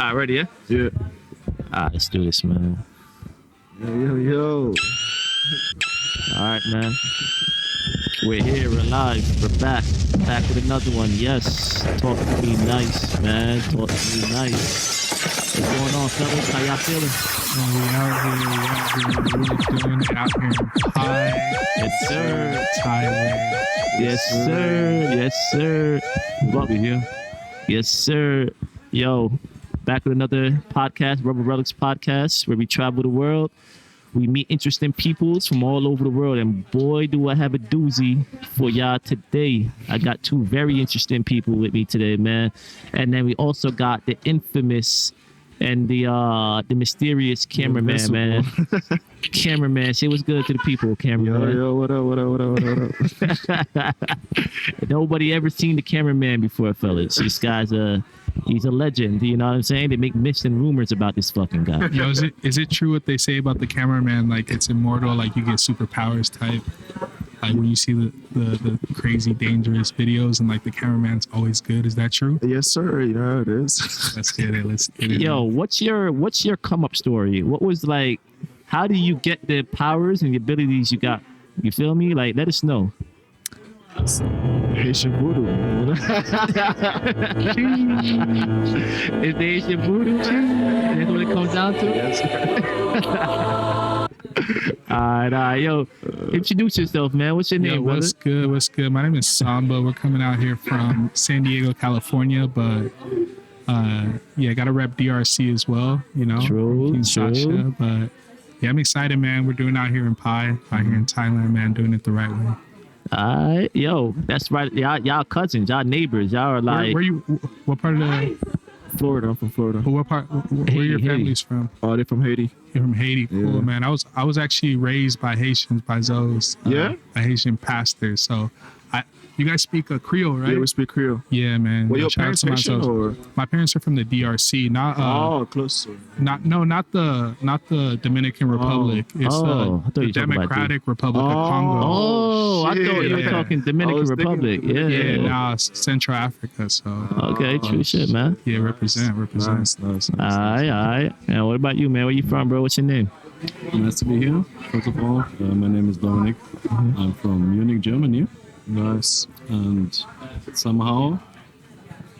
Ready, yeah? Yeah. Let's do this, man. Yo. All right, man. We're here, we're live, we're back with another one. Yes, talk to me nice, man. Talk to me nice. What's going on, fellas? How y'all feeling? We out here doing it out here in Pi. Yes, sir. Thailand. Yes, sir. What we here? Yes, sir. Yo, back with another podcast, Rebel Relics Podcast, where we travel the world. We meet interesting peoples from all over the world, and boy, do I have a doozy for y'all today. I got two very interesting people with me today, man. And then we also got the infamous and the mysterious cameraman, man. Cameraman, say what's good to the people, cameraman. Yo, what up? Nobody ever seen the cameraman before, fellas. This guy's he's a legend, you know what I'm saying? They make myths and rumors about this fucking guy. Yo, is it true what they say about the cameraman? Like it's immortal, like you get superpowers type. Like when you see the crazy dangerous videos and like the cameraman's always good. Is that true? Yes, sir. Yeah, it is. Let's get it. Yo, what's your come up story? What was like? How do you get the powers and the abilities you got? You feel me? Like, let us know. Haitian voodoo. Is the Asian voodoo? That's what it comes down to? Yes, sir. All right, yo, introduce yourself, man. What's your name, brother? What's good? My name is Samba. We're coming out here from San Diego, California, but got to rep DRC as well, you know. True. Sasha, but yeah, I'm excited, man. We're doing out here in Pi, out here in Thailand, man, doing it the right way. All right, yo, that's right. Y'all cousins, y'all neighbors, y'all are like. Where you? What part of the? Florida. I'm from Florida. What part? Where your family's from? Oh, they're from Haiti. You're from Haiti. Cool, Yeah. man. I was actually raised by Haitians, by Zoes. Yeah? A Haitian pastor. So, you guys speak Creole, right? Yeah, we speak Creole. Yeah, man. Well, your Shout out parents to my Haitian Zoes. or? My parents are from the DRC, not Close. not the Dominican Republic. It's I thought the you were talking about Democratic Republic of Congo. Oh, I thought you were shit. talking Dominican Republic. Yeah, nah, Central Africa. So Okay, true shit, man. yeah, represent. Nice. All right. And what about you, man? Where you from, bro? What's your name? Nice to be here. First of all, my name is Dominic. I'm from Munich, Germany, Nice. and somehow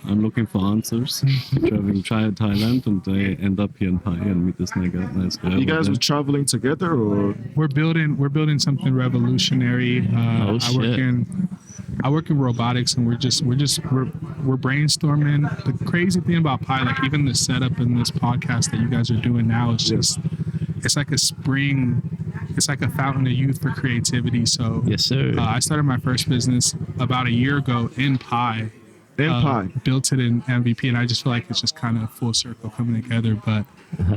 I'm looking for answers. Traveling Thailand, and I end up here in Pai and meet this nice guy. You guys over were traveling together or? we're building something revolutionary. I work in robotics, and we're brainstorming. The crazy thing about Pi, like even the setup in this podcast that you guys are doing now, is just it's like a spring. It's like a fountain of youth for creativity. So Yes, sir. I started my first business about a year ago in Pi. Built it in MVP, and I just feel like it's just kind of full circle coming together. But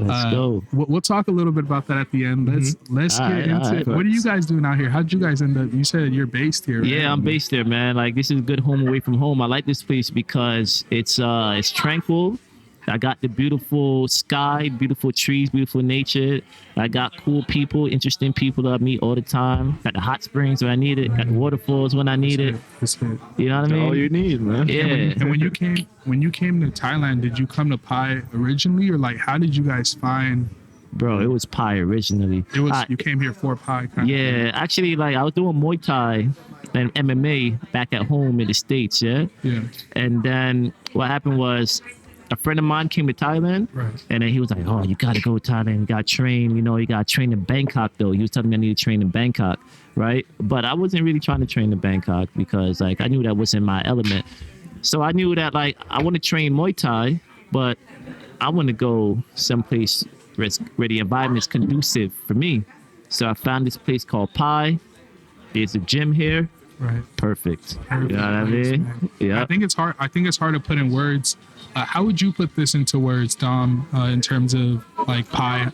Let's go. we'll talk a little bit about that at the end. Let's All get right, into all it. right. What are you guys doing out here? How'd you guys end up? You said you're based here, right? Yeah, I'm based there, man. Like, this is a good home away from home. I like this place because it's tranquil. I got the beautiful sky, beautiful trees, beautiful nature. I got cool people, interesting people that I meet all the time. Got the hot springs when I need it. Got the waterfalls when I need it. That's it. You know what I mean? All you need, man. Yeah. And when you came to Thailand, did you come to Pi originally, or like how did you guys find? Bro, it was Pi originally. It was you came here for Pi, kind of. Yeah, actually, like, I was doing Muay Thai and MMA back at home in the States, yeah? Yeah. And then what happened was a friend of mine came to Thailand, Right. and then he was like, oh, you got to go to Thailand. You got to train, you got to train in Bangkok, though. He was telling me I need to train in Bangkok, right? But I wasn't really trying to train in Bangkok because, like, I knew that wasn't my element. So I knew that, like, I want to train Muay Thai, but I want to go someplace where the environment's conducive for me. So I found this place called Pi. There's a gym here. Right. Perfect. You know what I mean? Yeah. I think it's hard to put in words. How would you put this into words, Dom, in terms of like Pi,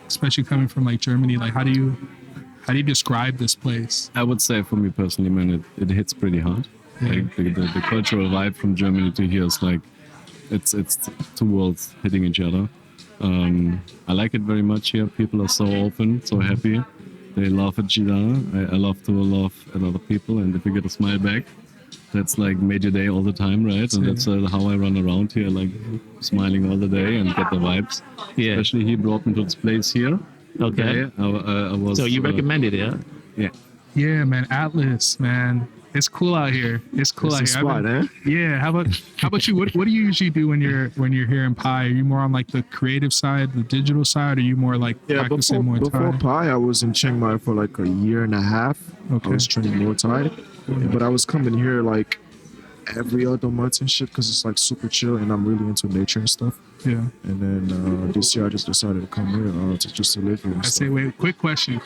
especially coming from like Germany? Like, how do you describe this place? I would say for me personally, man, it hits pretty hard. Yeah. Like the cultural vibe from Germany to here is like it's two worlds hitting each other. I like it very much here. People are so open, so happy. They laugh at each other. I love to laugh at other people, and if you get a smile back, that's like made your day all the time, right? And that's how I run around here, like smiling all the day and get the vibes. Yeah. Especially he brought me to this place here. Okay. I was. So you recommended it, huh? Yeah. Yeah, man. Atlas, man. It's cool out here. It's cool It's out a here. spot, eh? Yeah. How about you? What do you usually do when you're here in Pi? Are you more on like the creative side, the digital side, or are you more like practicing Muay Thai? Before Pi, I was in Chiang Mai for like a year and a half. Okay. I was training Muay Thai, but I was coming here like every other month and shit because it's like super chill and I'm really into nature and stuff. Yeah. And then this year I just decided to come here to live here. And I stuff. say, wait, quick question.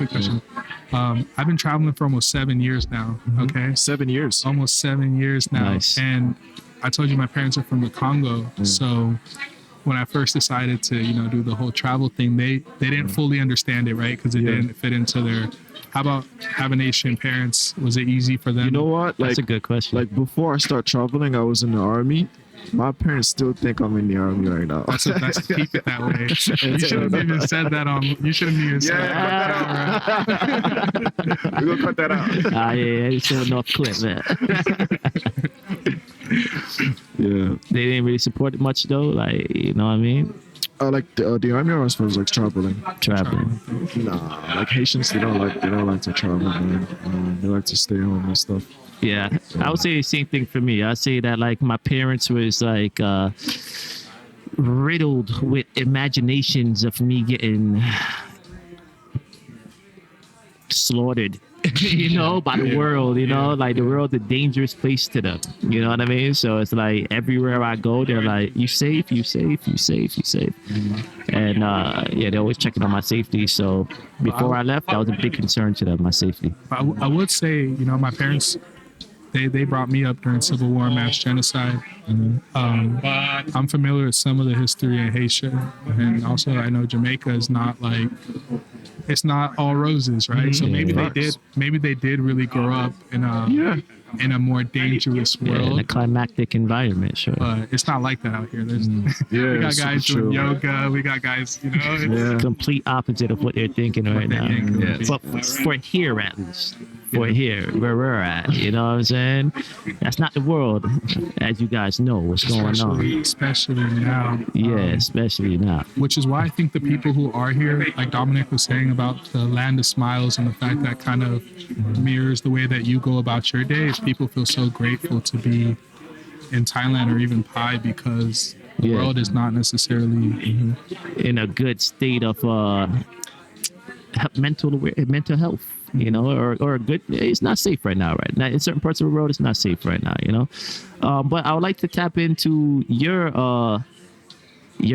I've been traveling for almost 7 years now. Okay. 7 years. Almost 7 years now. Nice. And I told you my parents are from the Congo. So when I first decided to, do the whole travel thing, they didn't fully understand it, right? Because it didn't fit into their. How about having Asian parents? Was it easy for them? You know what? Like, That's a good question. Like before I start traveling, I was in the army. My parents still think I'm in the army right now. That's keep it that way. You shouldn't have even said that on. You shouldn't even said that. We're gonna cut that out. Yeah, it's still enough clip, man. Yeah. They didn't really support it much though, like, you know what I mean? Like the army or as far as like traveling. Traveling. Nah, like Haitians, they don't like to travel, man. They like to stay home and stuff. Yeah, I would say the same thing for me. I'd say that like my parents was like riddled with imaginations of me getting slaughtered, by the world, like the world's a dangerous place to them. You know what I mean? So it's like everywhere I go, they're like, you safe, you safe, you safe, you safe. And they're always checking on my safety. So before I left, that was a big concern to them, my safety. I would say, my parents, they brought me up during Civil War, mass genocide. I'm familiar with some of the history in Haiti, and also I know Jamaica is not like, it's not all roses, right? So maybe they did really grow up in a more dangerous world. Yeah, in a climactic environment, sure. But it's not like that out here. There's we got guys doing yoga. We got guys, Complete opposite of what they're thinking right now. But for here, at least. For here, where we're at, you know what I'm saying? That's not the world, as you guys know what's going on. Especially now. Yeah, especially now. Which is why I think the people who are here, like Dominic was saying about the land of smiles and the fact that kind of mirrors the way that you go about your day, is people feel so grateful to be in Thailand or even Pi because the world is not necessarily in a good state of mental health. Or a good. It's not safe right now. Right now, in certain parts of the world, it's not safe right now. But I would like to tap into your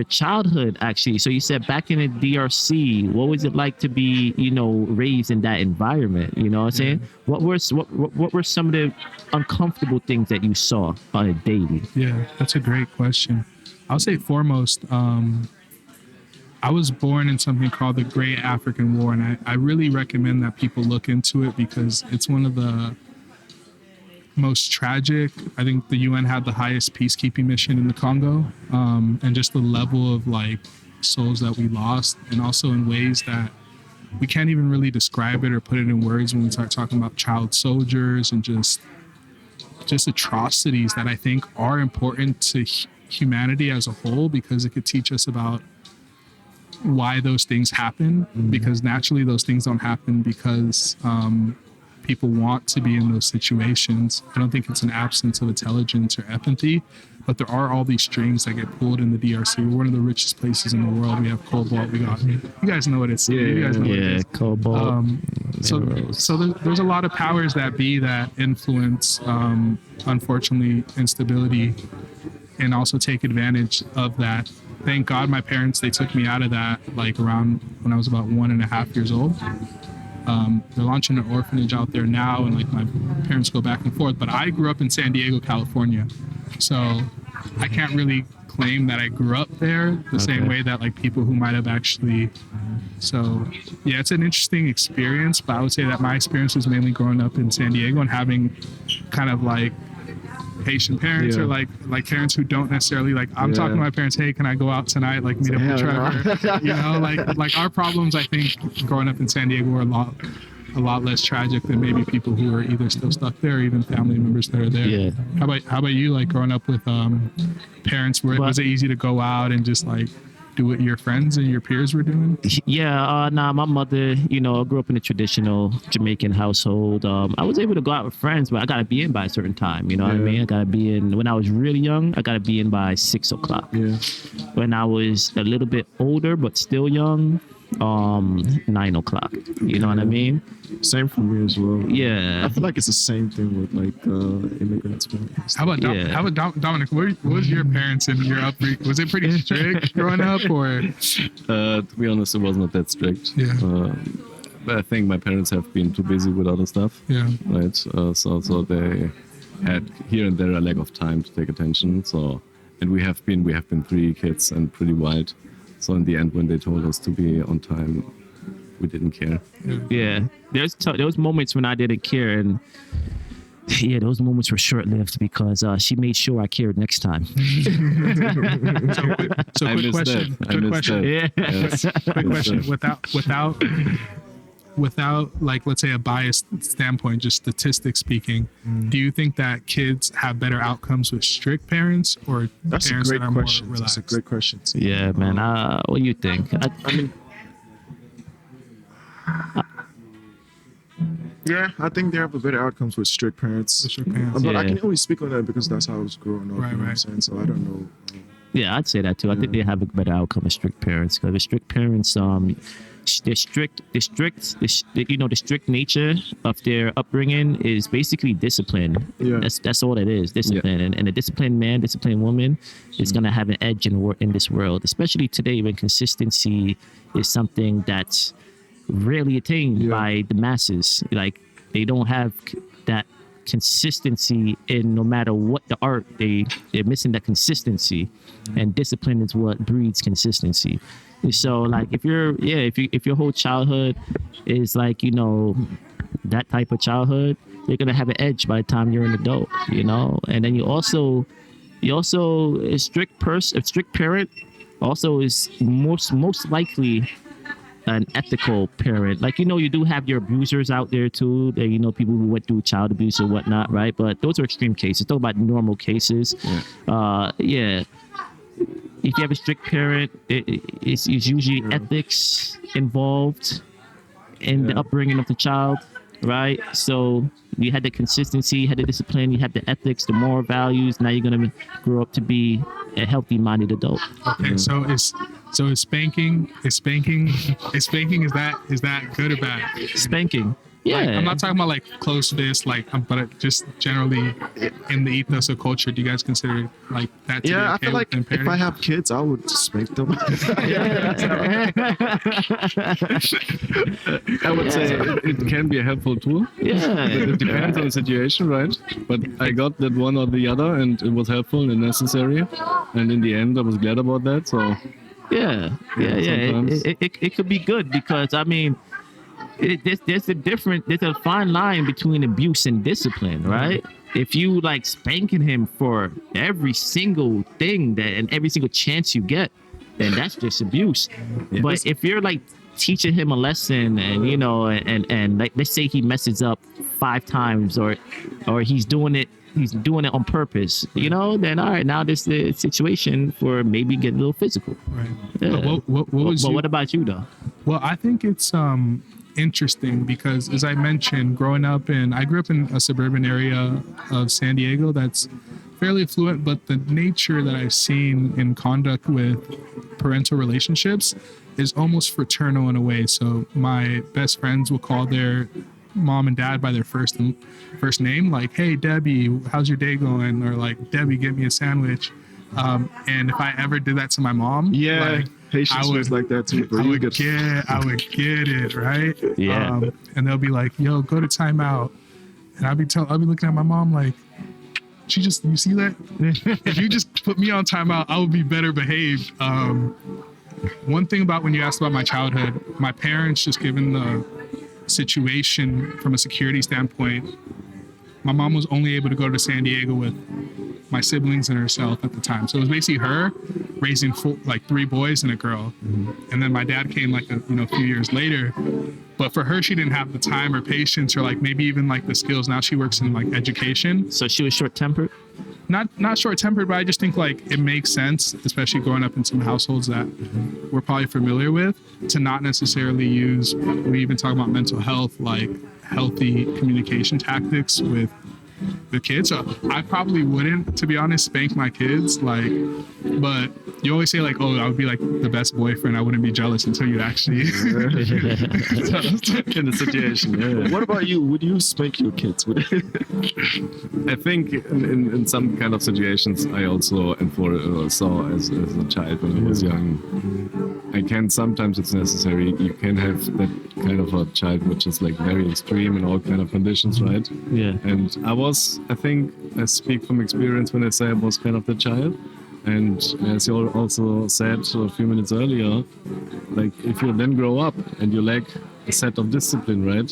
childhood, actually. So you said back in the DRC, what was it like to be, raised in that environment? You know what I'm saying? What were some of the uncomfortable things that you saw on a daily? Yeah, that's a great question. I'll say foremost, I was born in something called the Great African War, and I really recommend that people look into it because it's one of the most tragic. I think the UN had the highest peacekeeping mission in the Congo, and just the level of like souls that we lost, and also in ways that we can't even really describe it or put it in words when we start talking about child soldiers and just atrocities that I think are important to humanity as a whole because it could teach us about why those things happen, because naturally those things don't happen because people want to be in those situations. I don't think it's an absence of intelligence or empathy, but there are all these strings that get pulled in the DRC. We're one of the richest places in the world. We have cobalt. You guys know what it's. You guys know what it is. Cobalt. So there's a lot of powers that be that influence, unfortunately, instability, and also take advantage of that. Thank God my parents, they took me out of that like around when I was about 1.5 years old. They're launching an orphanage out there now, and like my parents go back and forth. But I grew up in San Diego, California, so I can't really claim that I grew up there the same way that like people who might have actually. So yeah, it's an interesting experience, but I would say that my experience was mainly growing up in San Diego and having kind of like Haitian parents or like parents who don't necessarily like. I'm talking to my parents. Hey, can I go out tonight? Like meet up with Trevor. Like our problems. I think growing up in San Diego were a lot a lot less tragic than maybe people who are either still stuck there or even family members that are there. Yeah. How about you, like growing up with parents, was it easy to go out and just like do what your friends and your peers were doing? Yeah, my mother, you know, grew up in a traditional Jamaican household. I was able to go out with friends, but I got to be in by a certain time. You know what I mean? I got to be in, when I was really young, I got to be in by 6 o'clock. Yeah. When I was a little bit older, but still young, 9 o'clock. You know what I mean? Same for me as well. Yeah. I feel like it's the same thing with like immigrants. How about Dominic? What was your parents and your upbringing? Was it pretty strict growing up, or? To be honest, it was not that strict. Yeah. But I think my parents have been too busy with other stuff. Yeah. Right. So they had here and there a lack of time to take attention. So, and we have been 3 kids and pretty wild. So in the end, when they told us to be on time, we didn't care. Yeah. There was moments when I didn't care, and yeah, those moments were short-lived because she made sure I cared next time. So quick question. Yeah. Yes. Quick question. Without like, let's say, a biased standpoint, just statistics speaking, do you think that kids have better outcomes with strict parents or That's a parents great that are question. more relaxed? That's a great question. Yeah, man. What do you think? I mean, yeah, I think they have a better outcomes with strict parents. With strict parents. But I Yeah. can only speak on that because that's how I was growing up. Right, You know what I'm right. saying? So I don't know. Yeah, I'd say that too. I think they have a better outcome with strict parents because with strict parents, the strict nature of their upbringing is basically discipline. Yeah. That's all it is, discipline. And a disciplined man, disciplined woman is gonna have an edge in this world, especially today when consistency is something that's rarely attained by the masses. Like they don't have that consistency in no matter what the art, they're missing that consistency, and discipline is what breeds consistency. So like if your whole childhood is like, you know, that type of childhood, you're gonna have an edge by the time you're an adult, you know. And then you also a strict parent also is most likely an ethical parent. Like, you know, you do have your abusers out there too. That, you know, people who went through child abuse or whatnot, right? But those are extreme cases. Talk about normal cases. If you have a strict parent, it's usually ethics involved in the upbringing of the child, right? So you had the consistency, you had the discipline, you had the ethics, the moral values. Now you're gonna grow up to be a healthy-minded adult. Okay, so is spanking is that good or bad? Spanking. Yeah. Like, I'm not talking about like close fist, like, but just generally in the ethos of culture. Do you guys consider like that to be Yeah, I okay feel like within if parenting? I have kids, I would spank them. I would say it can be a helpful tool. Yeah. It depends on the situation, right? But I got that one or the other, and it was helpful and necessary. And in the end, I was glad about that. So Yeah. sometimes. It could be good because, I mean, there's a fine line between abuse and discipline, right? If you like spanking him for every single thing and every single chance you get, then that's just abuse. But if you're like teaching him a lesson, and you know, and like, let's say he messes up 5 times, or he's doing it on purpose, you know, then all right, now this is the situation for maybe getting a little physical. Right. Yeah. But What about you though? Well, I think it's interesting because, as I mentioned, I grew up in a suburban area of San Diego that's fairly affluent, but the nature that I've seen in conduct with parental relationships is almost fraternal in a way. So my best friends will call their mom and dad by their first name, like, "Hey Debbie, how's your day going?" Or like, "Debbie, get me a sandwich." And if I ever did that to my mom, like, Patience was like that too. Bro. I would get it, right? Yeah. And they'll be like, "Yo, go to timeout," and I'll be looking at my mom like, you see that? If you just put me on timeout, I would be better behaved. One thing about when you asked about my childhood, my parents, just given the situation from a security standpoint, my mom was only able to go to San Diego with my siblings and herself at the time. So it was basically her raising like 3 boys and a girl. And then my dad came like a few years later. But for her, she didn't have the time or patience or like maybe even like the skills. Now she works in like education. So she was short-tempered? Not short-tempered, but I just think like it makes sense, especially growing up in some households that we're probably familiar with, to not necessarily use, we even talk about mental health, like healthy communication tactics with the kids. So I probably wouldn't, to be honest, spank my kids, like, but you always say like, oh, I would be like the best boyfriend. I wouldn't be jealous until you actually In the situation. Yeah. What about you? Would you spank your kids? I think in some kind of situations I also saw as a child when I was young. Sometimes it's necessary. You can have that kind of a child which is like very extreme in all kind of conditions, right? Yeah. And I think I speak from experience when I say I was kind of the child. And as you also said a few minutes earlier, like if you then grow up and you lack a set of discipline, right?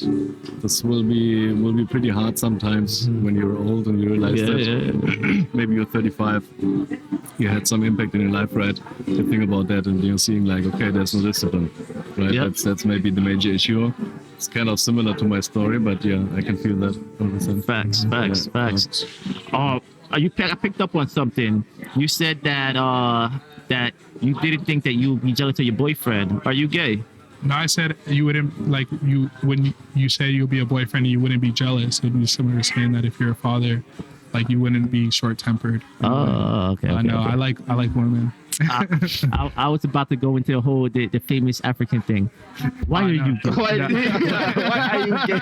This will be pretty hard sometimes when you're old and you realize that maybe you're 35, you had some impact in your life, right? You think about that and you're seeing like, okay, there's no discipline, right? Yep. That's maybe the major issue. It's kind of similar to my story, but yeah, I can feel that 100%. Facts. I picked up on something. You said that that you didn't think that you'd be jealous of your boyfriend. Are you gay? No, I said you wouldn't, like, when you say you'll be a boyfriend, you wouldn't be jealous. It would be similar to saying that if you're a father, like, you wouldn't be short-tempered. Oh, okay. No, I like women. I was about to go into the famous African thing. Why are you gay? Why are you gay?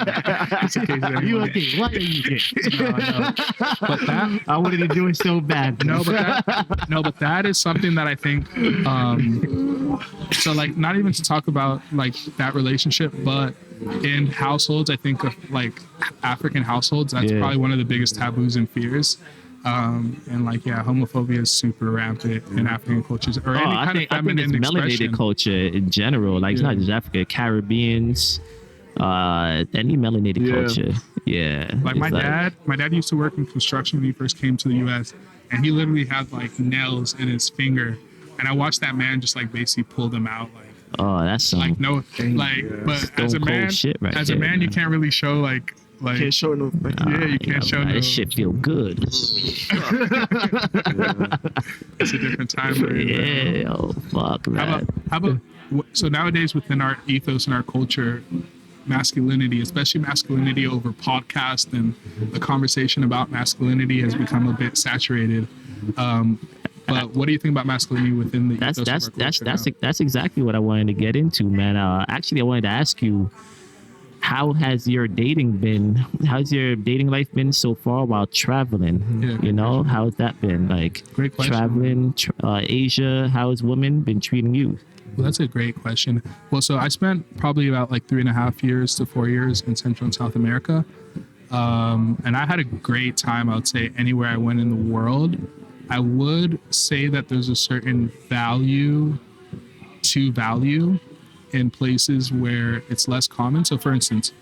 You okay? Why are you gay? No. But that, I wanted to do it so bad. but that is something that I think. So like, not even to talk about like that relationship, but in households, I think of like African households, that's probably one of the biggest taboos and fears. And like, homophobia is super rampant in African cultures, or any kind of feminine it's melanated expression. culture in general. Like, it's not just Africa, Caribbeans, any melanated culture. Yeah. Like my dad used to work in construction when he first came to the U.S., and he literally had like nails in his finger, and I watched that man just like basically pull them out, like. Oh, that's some like no, like, but as a man, you can't really show like. Can't show no. You can't show no. That shit feel good. It's a different time. Yeah, oh fuck, man. How about so nowadays within our ethos and our culture, masculinity, especially masculinity over podcast and the conversation about masculinity has become a bit saturated. But what do you think about masculinity within the ethos of our culture? That's exactly what I wanted to get into, man. Actually, I wanted to ask you, how has your dating been? How's your dating life been so far while traveling? Yeah, how's that been? Like, great question. Traveling, Asia, how has women been treating you? Well, that's a great question. Well, so I spent probably about like 3.5 years to 4 years in Central and South America. And I had a great time, I would say, anywhere I went in the world. I would say that there's a certain value in places where it's less common. So for instance,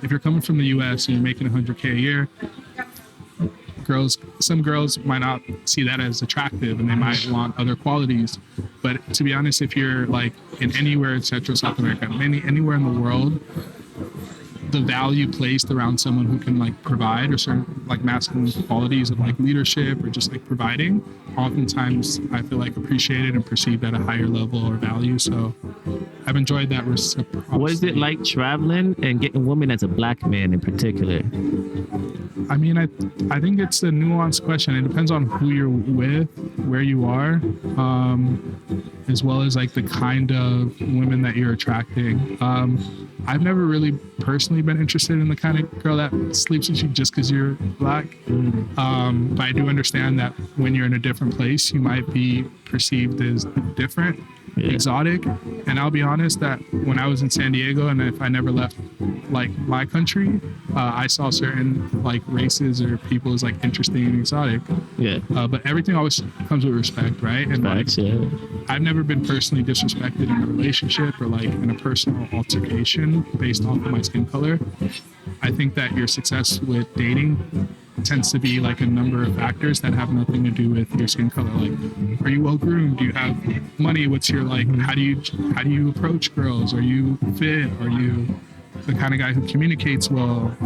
if you're coming from the US and you're making $100K a year, some girls might not see that as attractive and they might want other qualities. But to be honest, if you're like in anywhere in Central South America, anywhere in the world, the value placed around someone who can like provide, or certain like masculine qualities of like leadership or just like providing, oftentimes I feel like appreciated and perceived at a higher level or value. So I've enjoyed that reciprocity. What is it like traveling and getting women as a black man in particular? I mean, I think it's a nuanced question. It depends on who you're with, where you are, as well as like the kind of women that you're attracting. I've never really personally been interested in the kind of girl that sleeps with you just because you're black. But I do understand that when you're in a different place, you might be perceived as different, exotic. And I'll be honest that when I was in San Diego, and if I never left like my country, I saw certain like races or people as like interesting and exotic. But everything always comes with respect, right? And Facts, I've never been personally disrespected in a relationship or like in a personal altercation based off of my skin color. I think that your success with dating tends to be like a number of factors that have nothing to do with your skin color. Like, are you well groomed? Do you have money? What's your like? How do you approach girls? Are you fit? Are you the kind of guy who communicates well?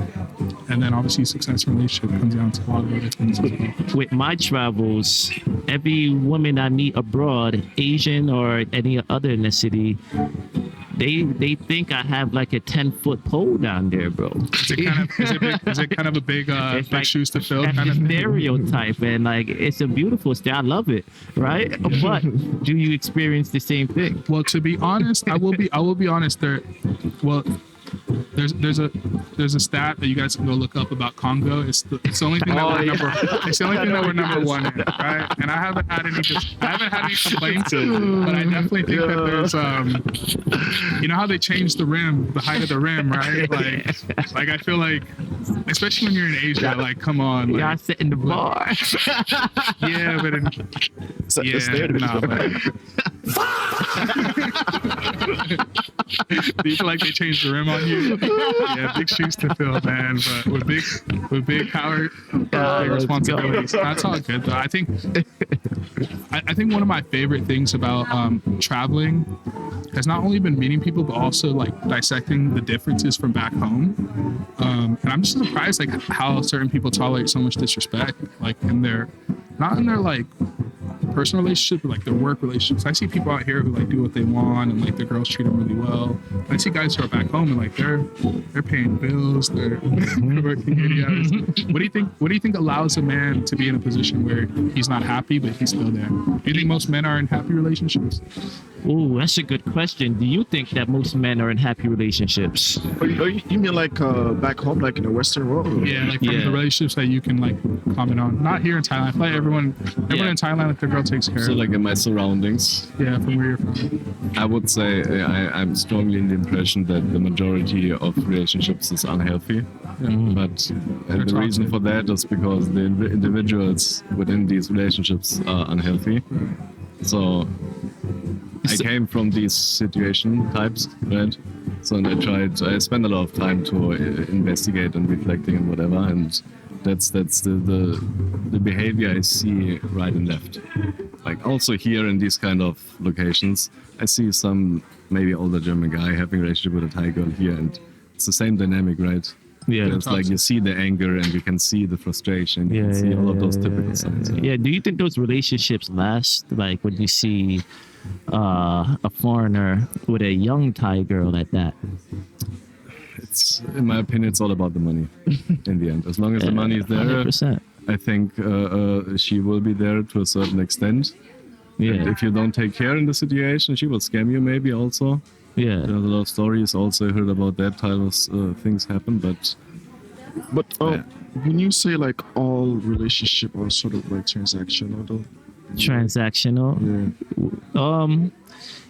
And then obviously success in relationship comes down to a lot of other things as well. With my travels, every woman I meet abroad, Asian or any other ethnicity, they think I have like a 10-foot pole down there, bro. Is it kind of a big like shoes to fill that's kind of the thing? stereotype, and like it's a beautiful style. I love it, right? But do you experience the same thing? Well, to be honest, I will be honest. There's a stat that you guys can go look up about Congo. It's the only thing that we're number one in, right? And I haven't had any complaints, but I definitely think that there's you know how they changed the height of the rim, right? Like I feel like, especially when you're in Asia, like come on, like, Y'all sit in the bar. yeah, but do you feel like they changed the rim on you? Yeah, big shoes to fill, man. But with big power, big responsibilities. That's all good though. I think one of my favorite things about traveling has not only been meeting people, but also like dissecting the differences from back home. And I'm just surprised like how certain people tolerate so much disrespect, like not in their like personal relationship, but like their work relationships. I see people out here who like do what they want and like their girls treat them really well. And I see guys who are back home and like they're paying bills, they're working 80 hours. What do you think allows a man to be in a position where he's not happy but he's still there? Do you think most men are in happy relationships? Ooh, that's a good question. Do you think that most men are in happy relationships? You mean like back home, like in the Western world? Yeah, like from the relationships that you can like comment on. Not here in Thailand. I feel like everyone in Thailand, like their girl takes care So of. like in my surroundings, Yeah, from where you're from. I would say I'm strongly in the impression that the majority of relationships is unhealthy. But the reason for that is because the individuals within these relationships are unhealthy. So I came from these situation types, right? So and I spent a lot of time to investigate and reflecting and whatever, and that's the behavior I see right and left. Like also here in these kind of locations, I see some maybe older German guy having a relationship with a Thai girl here, and it's the same dynamic, right? Yeah, It's like you see the anger and you can see the frustration. You can see all of those typical signs. Yeah. Do you think those relationships last? Like when you see a foreigner with a young Thai girl at that? It's, in my opinion, it's all about the money in the end. As long as the money is there, 100%. I think she will be there to a certain extent. Yeah. And if you don't take care in the situation, she will scam you maybe also. Yeah. There's a lot of stories also heard about that type of things happen, but when you say like all relationships are sort of like transactional though? Transactional. Yeah.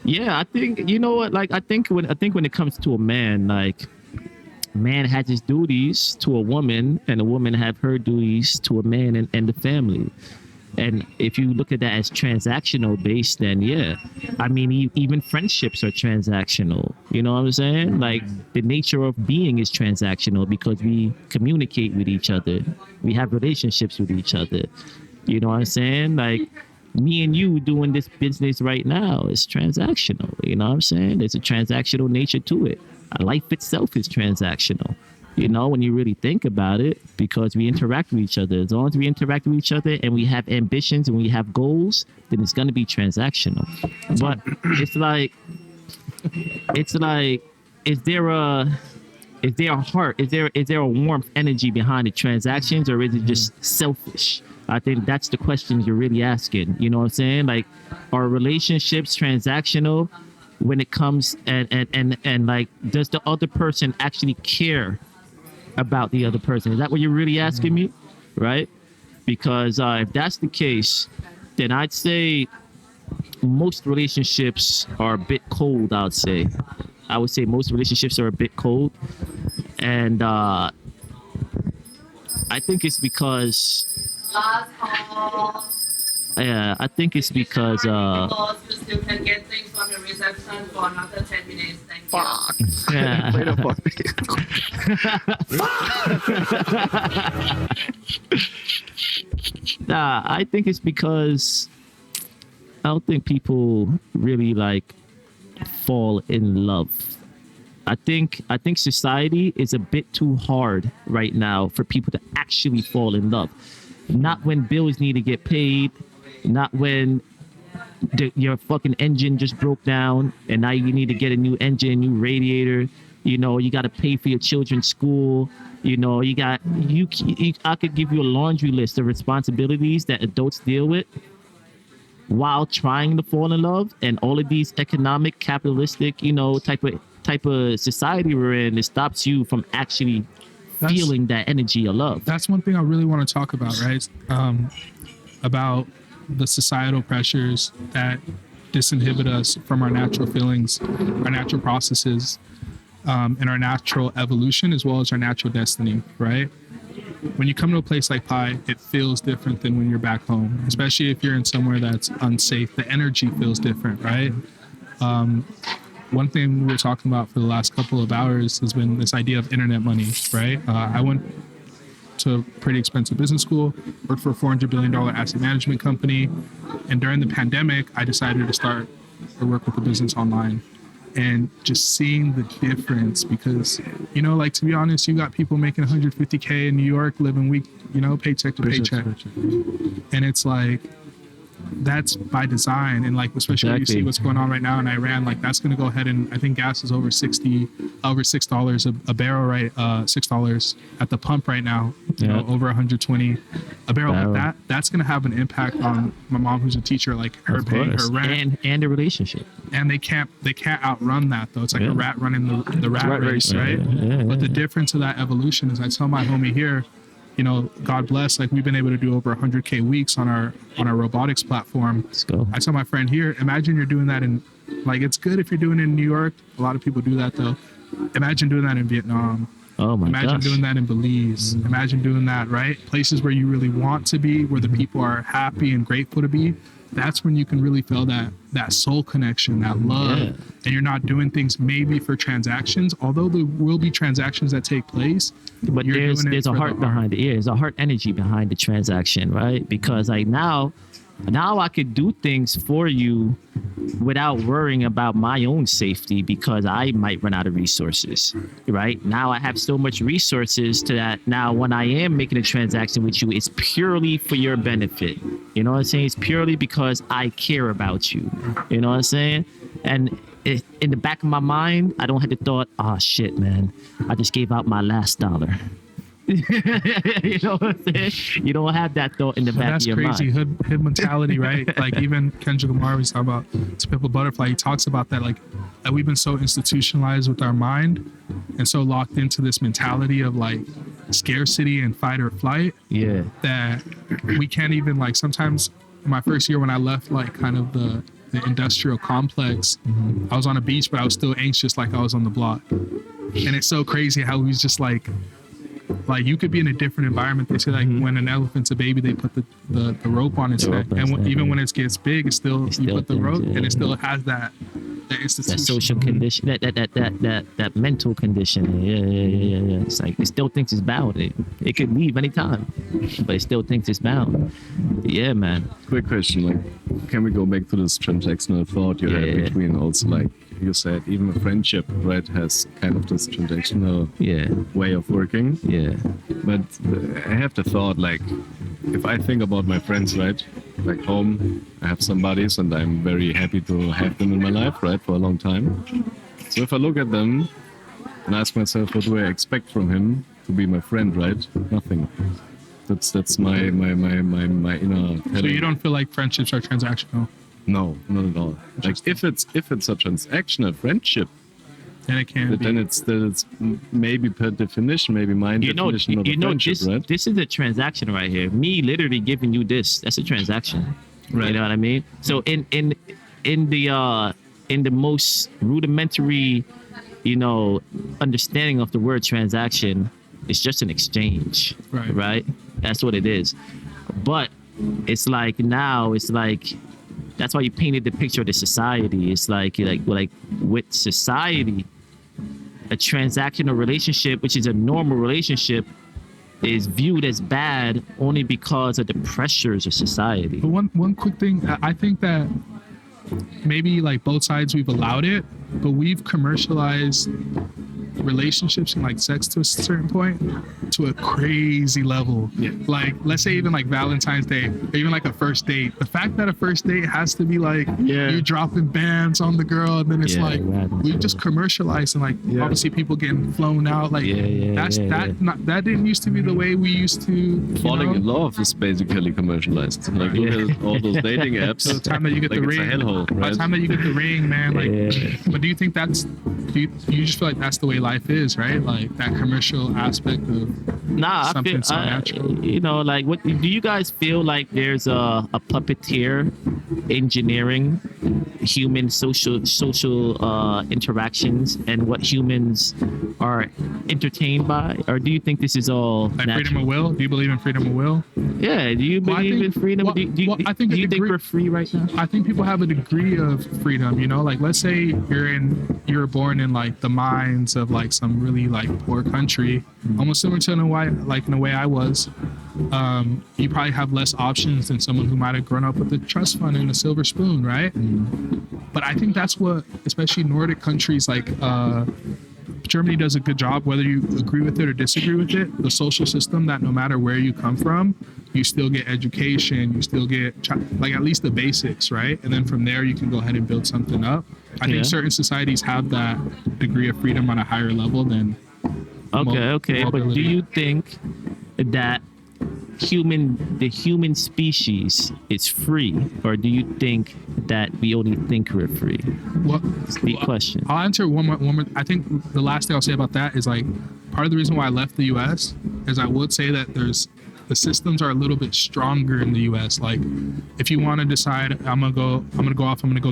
Yeah, I think you know what. Like, I think when it comes to a man, like, man has his duties to a woman, and a woman have her duties to a man and the family. And if you look at that as transactional based, then yeah, I mean, even friendships are transactional. You know what I'm saying? Like the nature of being is transactional because we communicate with each other. We have relationships with each other. You know what I'm saying? Like me and you doing this business right now is transactional. You know what I'm saying? There's a transactional nature to it. Life itself is transactional. You know, when you really think about it, because we interact with each other. As long as we interact with each other and we have ambitions and we have goals, then it's going to be transactional. But it's like, is there a heart? Is there a warmth energy behind the transactions, or is it just selfish? I think that's the question you're really asking. You know what I'm saying? Like, are relationships transactional when it comes and like, does the other person actually care about the other person? Is that what you're really asking me? Right? Because if that's the case, then I'd say most relationships are a bit cold. I would say most relationships are a bit cold. And I think it's because I think it's because you still can get things from the reception for another 10 minutes. Thank you. yeah. Wait a fuck. Nah, I think it's because I don't think people really like fall in love. I think society is a bit too hard right now for people to actually fall in love. Not when bills need to get paid, not when your fucking engine just broke down and now you need to get a new engine, new radiator. You know, you got to pay for your children's school. You know, I could give you a laundry list of responsibilities that adults deal with while trying to fall in love, and all of these economic, capitalistic, you know, type of society we're in, it stops you from actually feeling that energy of love. That's one thing I really want to talk about, right? About the societal pressures that disinhibit us from our natural feelings, our natural processes, and our natural evolution, as well as our natural destiny, right? When you come to a place like Pi, it feels different than when you're back home, especially if you're in somewhere that's unsafe. The energy feels different, right? One thing we were talking about for the last couple of hours has been this idea of internet money, right? I went to a pretty expensive business school, worked for a $400 billion asset management company. And during the pandemic, I decided to start to work with the business online. And just seeing the difference, because, you know, like, to be honest, you got people making 150K in New York, living week, you know, paycheck to paycheck. And it's like, that's by design. And like, especially when you see what's going on right now in Iran, like that's going to go ahead, and I think gas is over $6 a barrel, right? $6 at the pump right now, you know, over 120 a barrel. But that's going to have an impact on my mom, who's a teacher, like her paying her rent and the relationship. And they can't outrun that though. It's like a rat running the rat race, right? But the difference of that evolution is, I tell my homie here, you know, God bless, like we've been able to do over 100K weeks on our robotics platform. Let's go. I tell my friend here, imagine you're doing that in, like, it's good if you're doing it in New York. A lot of people do that though. Imagine doing that in Vietnam. Oh my Imagine gosh. doing that in Belize. Imagine doing that, right? Places where you really want to be, where the people are happy and grateful to be. That's when you can really feel that soul connection, that love. Yeah. And you're not doing things maybe for transactions, although there will be transactions that take place. But there's a heart behind it. Yeah, there's a heart energy behind the transaction, right? Because like now I could do things for you without worrying about my own safety, because I might run out of resources, right? Now I have so much resources to that. Now, when I am making a transaction with you, it's purely for your benefit. You know what I'm saying? It's purely because I care about you. You know what I'm saying? And in the back of my mind, I don't have the thought, oh shit, man, I just gave out my last dollar. You know what I'm saying? You don't have that thought in the back of your mind. That's crazy hood mentality, right? Like even Kendrick Lamar was talking about To Pimp a Butterfly. He talks about that, like that we've been so institutionalized with our mind and so locked into this mentality of like scarcity and fight or flight. Yeah. That we can't even, like, sometimes in my first year when I left like kind of the industrial complex, I was on a beach, but I was still anxious, like I was on the block. And it's so crazy how he's just like you could be in a different environment. They say like when an elephant's a baby, they put the rope on its neck, and even when it gets big, it's still you put the rope, and it still has that institution, that social condition, that mental condition. Yeah. It's like it still thinks it's bound. It could leave anytime, but it still thinks it's bound. Yeah, man. Quick question, like, can we go back to this transactional thought you had between also, like you said, even a friendship, right, has kind of this transactional way of working. Yeah. But I have the thought, like, if I think about my friends, right, back home, I have some buddies and I'm very happy to have them in my life, right, for a long time. So if I look at them and ask myself, what do I expect from him to be my friend, right? Nothing. That's my inner. So you don't feel like friendships are transactional? No, not at all. Like if it's a transactional friendship, then it can be. Then it's maybe per definition, maybe my definition of a friendship, right? This is a transaction right here. Me literally giving you that's a transaction. Right. You know what I mean? So in the most rudimentary, understanding of the word transaction, it's just an exchange. Right? That's what it is. But it's like now, that's why you painted the picture of the society. It's like with society, a transactional relationship, which is a normal relationship, is viewed as bad only because of the pressures of society. But one quick thing, I think that maybe like both sides we've allowed it, but we've commercialized relationships and like sex to a certain point to a crazy level. Like let's say even like Valentine's Day or even like a first date. The fact that a first date has to be like you dropping bands on the girl and then it's like we just commercialized and like obviously people getting flown out like that didn't used to be the way we used to Falling in love is basically commercialized. Like look at all those dating apps. So the time that you get like the it's ring, a hellhole, right? by the time that you get the ring, man, like but do you think that's you just feel like that's the way life is, right? Like that commercial aspect of Nah, I feel, so natural. you know, like, what do you guys feel like there's a puppeteer engineering human social interactions and what humans are entertained by, or do you think this is all like natural? freedom of will? Do you believe in freedom of will? Yeah, do you believe in freedom? I think do you think we're free right now? I think people have a degree of freedom, you know, like let's say you're born in like the mines of like some really like poor country, almost similar to in a way I was. You probably have less options than someone who might have grown up with a trust fund and a silver spoon, right? But I think that's what, especially Nordic countries like Germany does a good job, whether you agree with it or disagree with it, the social system that no matter where you come from, you still get education, you still get like at least the basics, right? And then from there you can go ahead and build something up. I think certain societies have that degree of freedom on a higher level than Okay, but do mobility. you think that the human species is free, or do you think that we only think we're free? It's a big question. I'll answer one more. I think the last thing I'll say about that is like part of the reason why I left the U.S. is I would say that the systems are a little bit stronger in the U.S. Like if you want to decide I'm gonna go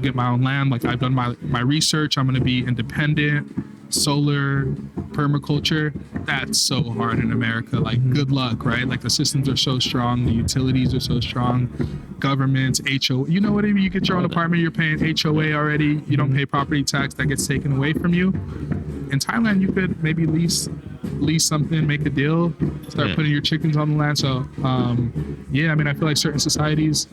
get my own land. Like I've done my research. I'm gonna be independent. Solar, permaculture, that's so hard in America. Like good luck, right? Like the systems are so strong, the utilities are so strong, governments, HOA, you know what I mean? You get your own apartment, you're paying HOA already, you don't pay property tax, that gets taken away from you. In Thailand, you could maybe lease something, make a deal, start putting your chickens on the land. So I mean, I feel like certain societies,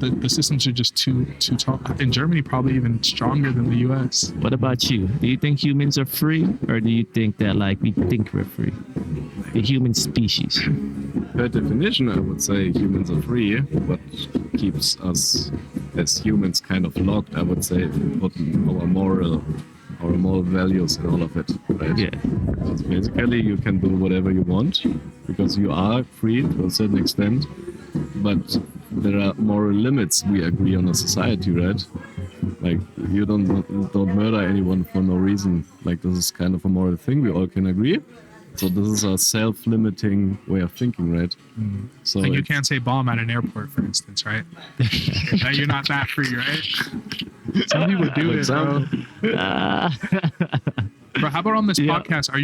the systems are just too tall. In Germany, probably even stronger than the US. What about you? Do you think humans are free, or do you think that like we think we're free? The human species. Per definition, I would say humans are free. What keeps us as humans kind of locked, I would say, what our moral values and all of it, right? Yeah. Because basically you can do whatever you want because you are free to a certain extent, but there are moral limits we agree on a society, right? Like you don't murder anyone for no reason. Like this is kind of a moral thing we all can agree. So this is a self-limiting way of thinking, right? So Like you can't say bomb at an airport, for instance, right? That you're not that free, right? Some people do it, bro. Bro, how about on this podcast? Do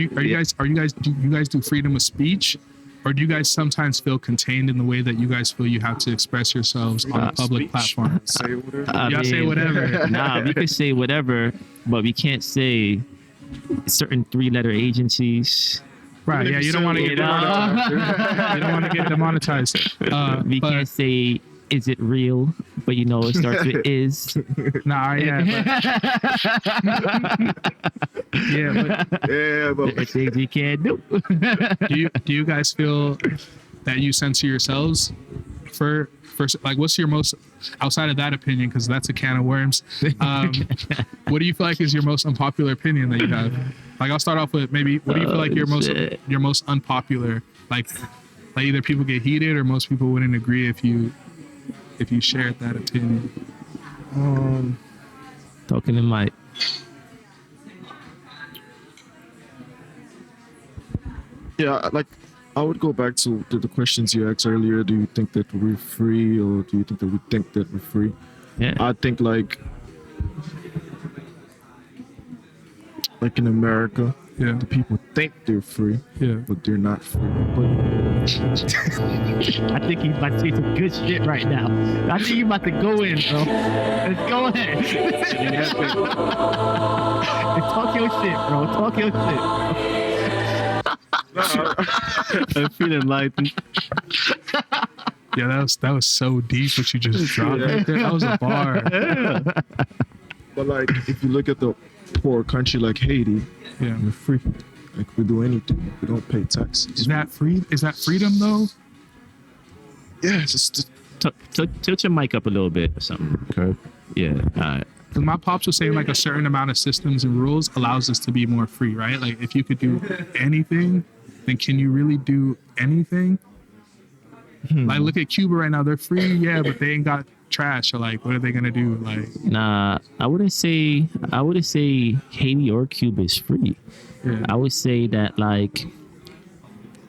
you guys do freedom of speech, or do you guys sometimes feel contained in the way that you guys feel you have to express yourselves on a public platform? Say whatever. Y'all say whatever. Nah, we can say whatever, but we can't say certain 3-letter agencies. Right? Yeah, you don't want to get you don't want to get demonetized. We But- can't say, is it real? But you know, it starts with is. Nah, yeah, but Yeah, but There are things we can't do. do you guys feel that you censor yourselves for like what's your most, outside of that opinion, because that's a can of worms, what do you feel like is your most unpopular opinion that you have? Like I'll start off with maybe what do you feel like your most unpopular, like either people get heated or most people wouldn't agree if you shared that opinion. Talking to Mike. yeah, like I would go back to the questions you asked earlier. Do you think that we're free, or do you think that we think that we're free? Yeah. I think like in America, Yeah. the people think they're free, Yeah. but they're not free. I think he's about to say some good shit right now. I think you're about to go in, bro. Let's go ahead. Talk your shit, bro. Talk your shit. I feel enlightened. Yeah, that was so deep what you just dropped right there. That was a bar. But like, if you look at the poor country like Haiti, Yeah. we're free. Like we do anything. We don't pay taxes. Is that free? Is that freedom though? Yeah, it's just Tilt your mic up a little bit or something. okay. Yeah. All right. Because my pops was saying like a certain amount of systems and rules allows us to be more free, right? Like if you could do anything, then can you really do anything? Like look at Cuba right now. They're free, yeah, but they ain't got trash. So like, what are they gonna do? Like, Nah, I wouldn't say Haiti or Cuba is free. yeah. I would say that like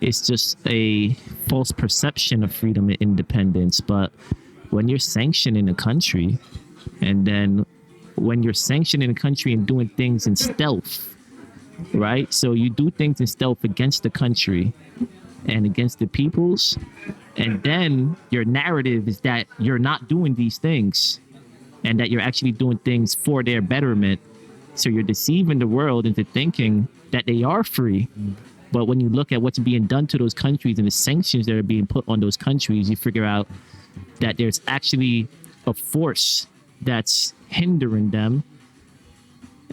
it's just a false perception of freedom and independence. But when you're sanctioning a country, and then when you're sanctioning a country and doing things in stealth, right? So you do things in stealth against the country and against the peoples, and then your narrative is that you're not doing these things and that you're actually doing things for their betterment. So you're deceiving the world into thinking that they are free. But when you look at what's being done to those countries and the sanctions that are being put on those countries, you figure out that there's actually a force that's hindering them.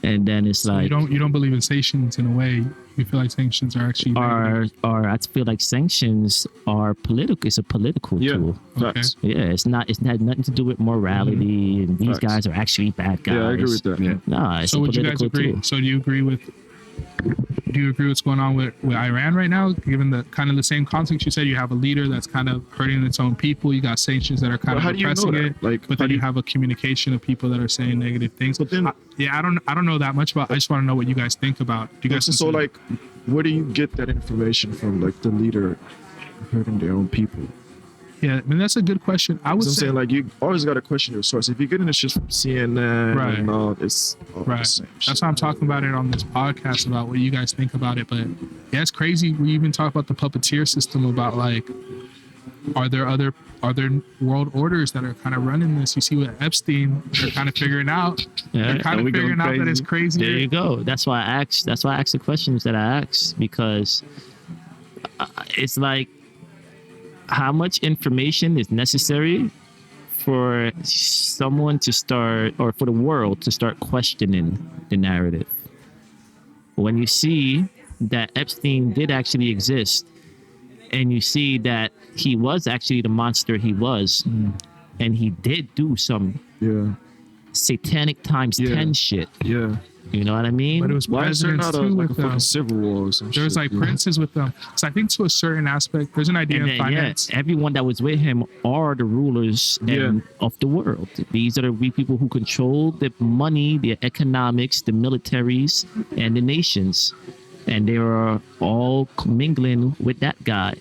And then it's like, you don't believe in sanctions in a way. You feel like sanctions are actually negative. I feel like sanctions are political. It's a political tool. Facts. Yeah, it had nothing to do with morality, and these Facts. guys are actually bad guys. Yeah, I agree with that. Yeah. Nah, it's So a would you guys political agree? tool. So do you agree what's going on with Iran right now? Given the kind of the same context, you said you have a leader that's kind of hurting its own people. You got sanctions that are kind But how of do you know repressing that? it. Like, but how then do you you- have a communication of people that are saying negative things. But then- I don't know that much about. I just want to know what you guys think about. Do you guys So consider- like, where do you get that information from? Like the leader hurting their own people. Yeah, I mean that's a good question. I would So I'm say saying like you always got to question your source. If you're getting this shit from CNN Right. and all, it's all the right. same shit. That's why I'm talking about it on this podcast about what you guys think about it. But yeah, it's crazy. We even talk about the puppeteer system about like, are there world orders that are kind of running this? You see with Epstein, they're kind of figuring out. Yeah, They're kind are of we going figuring out that it's crazy? crazy. There you go. That's why I asked the questions that I asked, because it's like, how much information is necessary for someone to start, or for the world to start questioning the narrative? When you see that Epstein did actually exist, and you see that he was actually the monster he was, and he did do some Yeah, Yeah. satanic times 10 shit. yeah. You know what I mean? But it was Why is there presidents not a, too like a with them. fucking civil war or some shit? There's like you know? princes with them. So I think to a certain aspect, there's an idea And in then, finance. everyone that was with him are the rulers of the world. These are the people who control the money, the economics, the militaries, and the nations. And they are all mingling with that guy.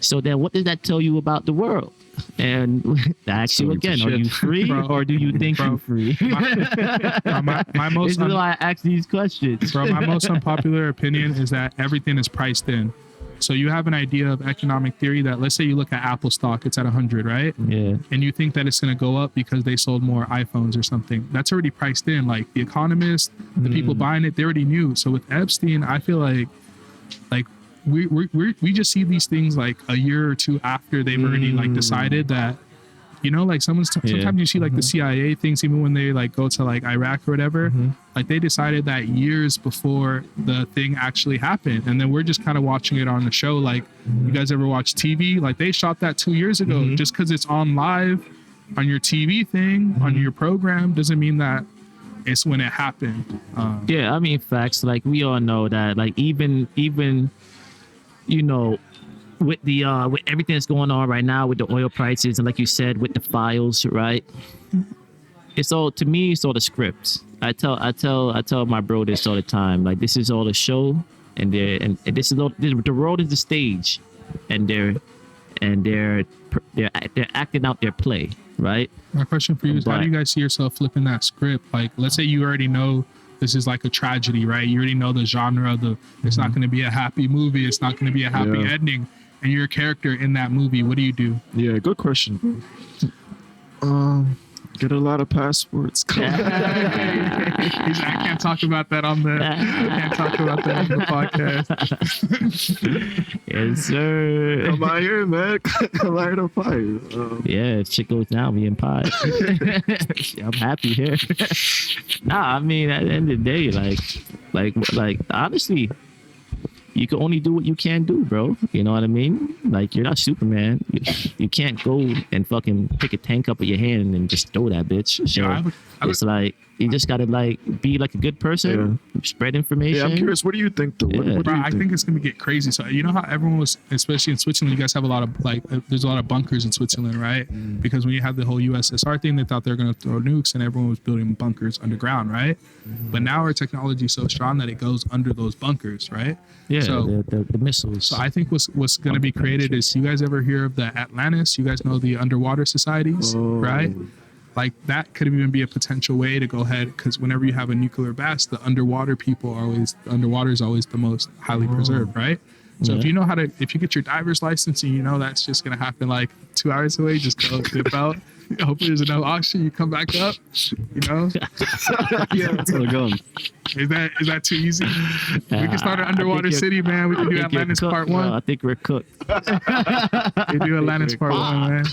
So then what does that tell you about the world? And I ask you So again, it's are you shit. free Bro. or do you think Bro. you're free? my This most is why I ask these questions. Bro, my most unpopular opinion is that everything is priced in. So you have an idea of economic theory that, let's say you look at Apple stock, it's at 100, right? Yeah. And you think that it's going to go up because they sold more iPhones or something. That's already priced in. Like the economists, the people buying it, they already knew. So with Epstein, I feel like we just see these things like a year or two after they've already like decided that, you know, like sometimes you see like the CIA things, even when they like go to like Iraq or whatever, like they decided that years before the thing actually happened. And then we're just kind of watching it on the show. Like you guys ever watch TV? Like they shot that 2 years ago. Just because it's on live on your TV thing, on your program, doesn't mean that it's when it happened. Yeah, I mean, facts. Like we all know that. Like even you know, with the with everything that's going on right now with the oil prices, and like you said, with the files, right? It's all, to me, it's all the script. I tell my bro this all the time. Like this is all a show, and this is all, the world is the stage, and they're acting out their play, right? My question for you is, how do But- you guys see yourself flipping that script? Like, let's say you already know this is like a tragedy, right? You already know the genre, it's not going to be a happy movie. It's not going to be a happy Yeah. ending. And you're a character in that movie. What do you do? Yeah, good question. Get a lot of passports. I can't talk about that on the podcast. Yes, sir. Come out here, man. Come out here to fight. Yeah, if shit goes down, we in pie. I'm happy here. Nah, I mean, at the end of the day, like honestly, you can only do what you can do, bro. You know what I mean? Like, you're not Superman. You can't go and fucking pick a tank up with your hand and just throw that bitch. So it's like, you just gotta like be like a good person, spread information. Yeah, I'm curious. What do you think, though? What do you I think it's gonna get crazy. So you know how everyone was, especially in Switzerland, you guys have a lot of there's a lot of bunkers in Switzerland, right? Because when you had the whole USSR thing, they thought they were gonna throw nukes, and everyone was building bunkers underground, right? But now our technology is so strong that it goes under those bunkers, right? Yeah, so, the missiles. So I think what's gonna be created is, you guys ever hear of the Atlantis? You guys know the underwater societies, right? Like, that could even be a potential way to go ahead, because whenever you have a nuclear blast, the underwater is always the most highly preserved, right? So if you know if you get your diver's license and you know that's just gonna happen like 2 hours away, just go dip out. Hopefully there's enough oxygen, you come back up, you know? Yeah, that's where we're going. Is that too easy? We can start an underwater city, man. We can do Atlantis Part 1. I think we're cooked. We do Atlantis Part 1, man.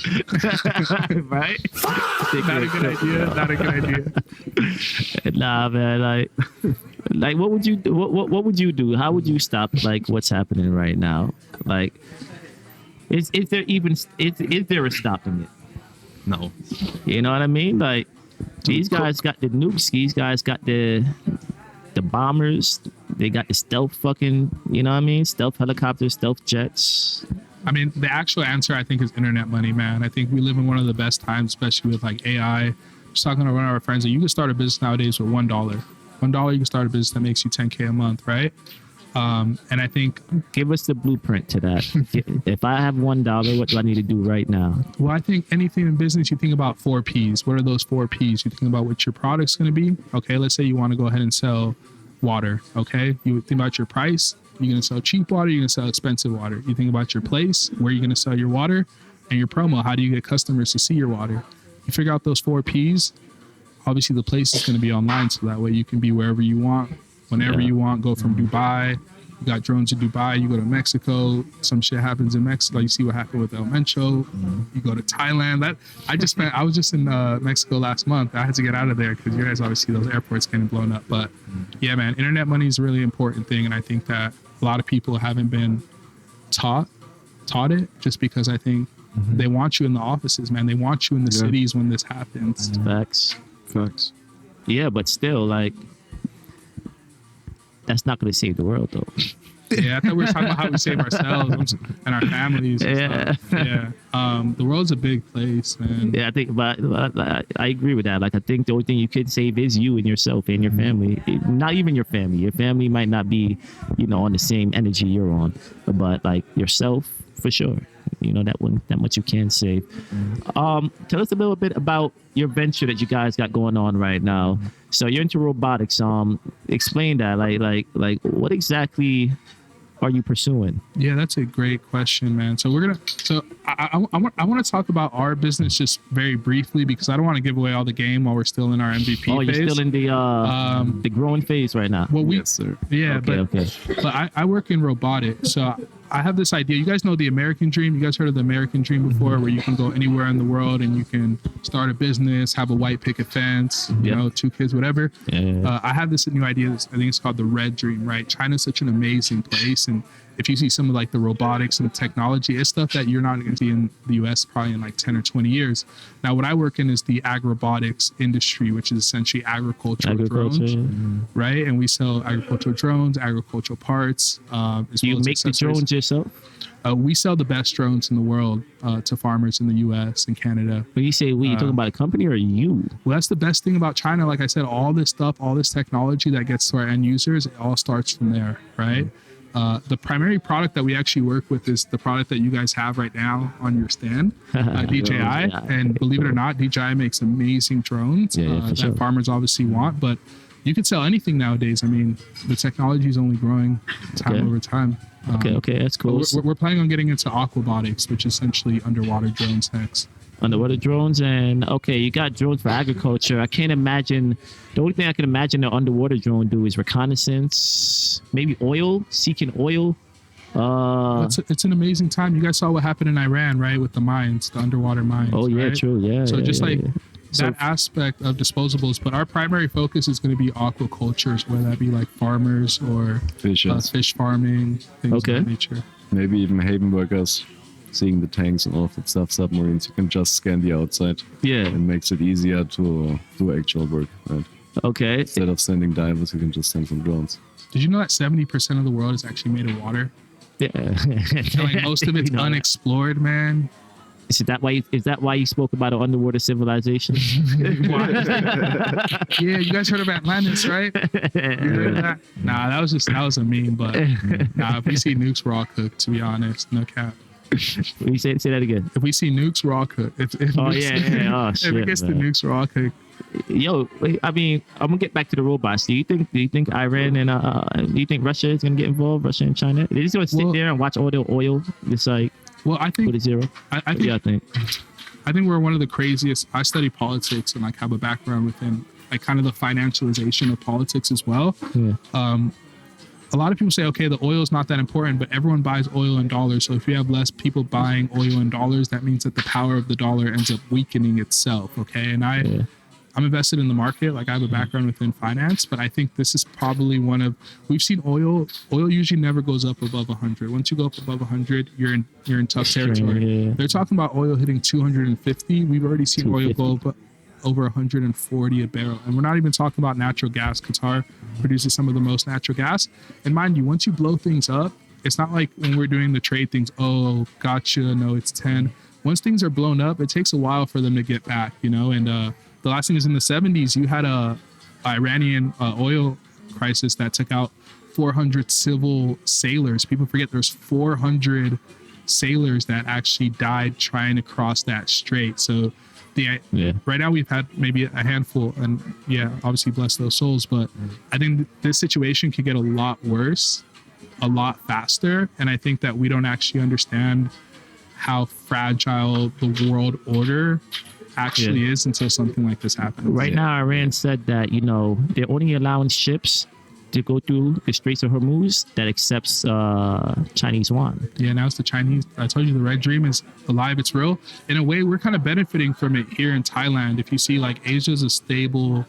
Right? Not a good idea. Nah, man. Like, what would you do? What would you do? How would you stop like what's happening right now? Like, is there a stopping it? No. You know what I mean? Like, these guys got the nukes. These guys got the bombers. They got the stealth fucking, you know what I mean? Stealth helicopters, stealth jets. I mean, the actual answer, I think, is internet money, man. I think we live in one of the best times, especially with like AI. Just talking to one of our friends, that you can start a business nowadays with $1. $1, you can start a business that makes you $10K a month, right? And I think, give us the blueprint to that. If I have $1, what do I need to do right now? well, I think anything in business, you think about 4 Ps. What are those 4 Ps? You think about what your product's going to be. Okay, let's say you want to go ahead and sell water. Okay, you think about your price. You're going to sell cheap water. You're going to sell expensive water. You think about your place, where you're going to sell your water, and your promo. How do you get customers to see your water? You figure out those 4 Ps. Obviously, the place is going to be online, so that way you can be wherever you want, whenever you want. Go from Dubai. You got drones in Dubai. You go to Mexico. Some shit happens in Mexico. You see what happened with El Mencho. You go to Thailand. I was just in Mexico last month. I had to get out of there because you guys obviously those airports getting blown up. But yeah, man, internet money is a really important thing, and I think that a lot of people haven't been taught it, just because I think they want you in the offices, man. They want you in the cities when this happens. Facts. Yeah, but still, like, that's not going to save the world, though. Yeah, I thought we were talking about how we save ourselves and our families. And stuff. Yeah. The world's a big place, man. Yeah, I think, but I agree with that. Like, I think the only thing you could save is you and yourself and your family. Not even your family. Your family might not be, on the same energy you're on, but like yourself, for sure. That much you can save. Tell us a little bit about your venture that you guys got going on right now. So you're into robotics. Explain that. Like what exactly are you pursuing? Yeah, that's a great question, man. So I want to talk about our business just very briefly, because I don't want to give away all the game while we're still in our MVP phase. Oh, you're still in the growing phase right now. Well, Yes, sir. Yeah, Okay. But I work in robotics, so I have this idea. You guys know the American Dream? You guys heard of the American Dream before, where you can go anywhere in the world and you can start a business, have a white picket fence, 2 kids, whatever. Yeah. I have this new idea. I think it's called the Red Dream, right? China's such an amazing place. And if you see some of like the robotics and the technology, it's stuff that you're not going to see in the US probably in like 10 or 20 years. Now, what I work in is the agrobotics industry, which is essentially agricultural drones, right? And we sell agricultural drones, agricultural parts. Do you make the drones yourself? We sell the best drones in the world to farmers in the US and Canada. When you say you talking about a company or you? Well, that's the best thing about China. Like I said, all this stuff, all this technology that gets to our end users, it all starts from there, right? The primary product that we actually work with is the product that you guys have right now on your stand, DJI. And believe it or not, DJI makes amazing drones that farmers obviously want. But you can sell anything nowadays. I mean, the technology is only growing over time. Okay, that's cool. We're planning on getting into aquabotics, which is essentially underwater drones next. Underwater drones, and okay, you got drones for agriculture. I can't imagine. The only thing I can imagine an underwater drone do is reconnaissance, maybe seeking oil. It's an amazing time. You guys saw what happened in Iran, right, with the mines, the underwater mines. Oh yeah, right? true. Yeah. So yeah, just yeah, like yeah. that aspect of disposables, but our primary focus is going to be aquaculture, whether that be like farmers or Fishes. fish farming, things Okay. of that nature. Maybe even Haven workers, seeing the tanks and all of that stuff, submarines. You can just scan the outside. Yeah. It makes it easier to do actual work, right? Okay. Instead of sending divers, you can just send some drones. Did you know that 70% of the world is actually made of water? Yeah. So, like, most of it's You know that. unexplored, man. Is that why you spoke about an underwater civilization? Yeah, you guys heard of Atlantis, right? You heard of that? Nah, that was a meme, but nah, if we see nukes, we're all cooked, to be honest. No cap. You say that again. If we see nukes, we're all cooked. If Oh nukes- yeah. Oh if shit. it gets to man. nukes, we're all cooked. Yo, I mean, I'm gonna get back to the robots. Do you think Iran and do you think Russia is gonna get involved? Russia and China? They're just gonna sit Well- there and watch all the oil just like Well, I go think to zero. I What do y'all think think? I think we're one of the craziest. I study politics and like have a background within like kind of the financialization of politics as well. Yeah. A lot of people say, okay, the oil is not that important, but everyone buys oil in dollars. So if you have less people buying oil in dollars, that means that the power of the dollar ends up weakening itself. Okay. And I'm invested in the market. Like I have a background within finance, but I think this is probably we've seen oil usually never goes up above 100. Once you go up above 100, you're in tough territory. Yeah. They're talking about oil hitting 250. We've already seen oil go up over 140 a barrel. And we're not even talking about natural gas. Qatar produces some of the most natural gas. And mind you, once you blow things up, it's not like when we're doing the trade things, oh, gotcha, no, it's 10. Once things are blown up, it takes a while for them to get back, you know? And the last thing is in the 70s, you had a Iranian oil crisis that took out 400 civil sailors. People forget there's 400 sailors that actually died trying to cross that strait. So right now we've had maybe a handful, and yeah, obviously bless those souls, but I think this situation could get a lot worse a lot faster. And I think that we don't actually understand how fragile the world order actually is until something like this happens. Right now, Iran said that, you know, they're only allowing ships to go through the Straits of Hormuz that accepts Chinese yuan. Yeah, now it's the Chinese. I told you the red dream is alive. It's real. In a way, we're kind of benefiting from it here in Thailand. If you see, like, Asia's a stable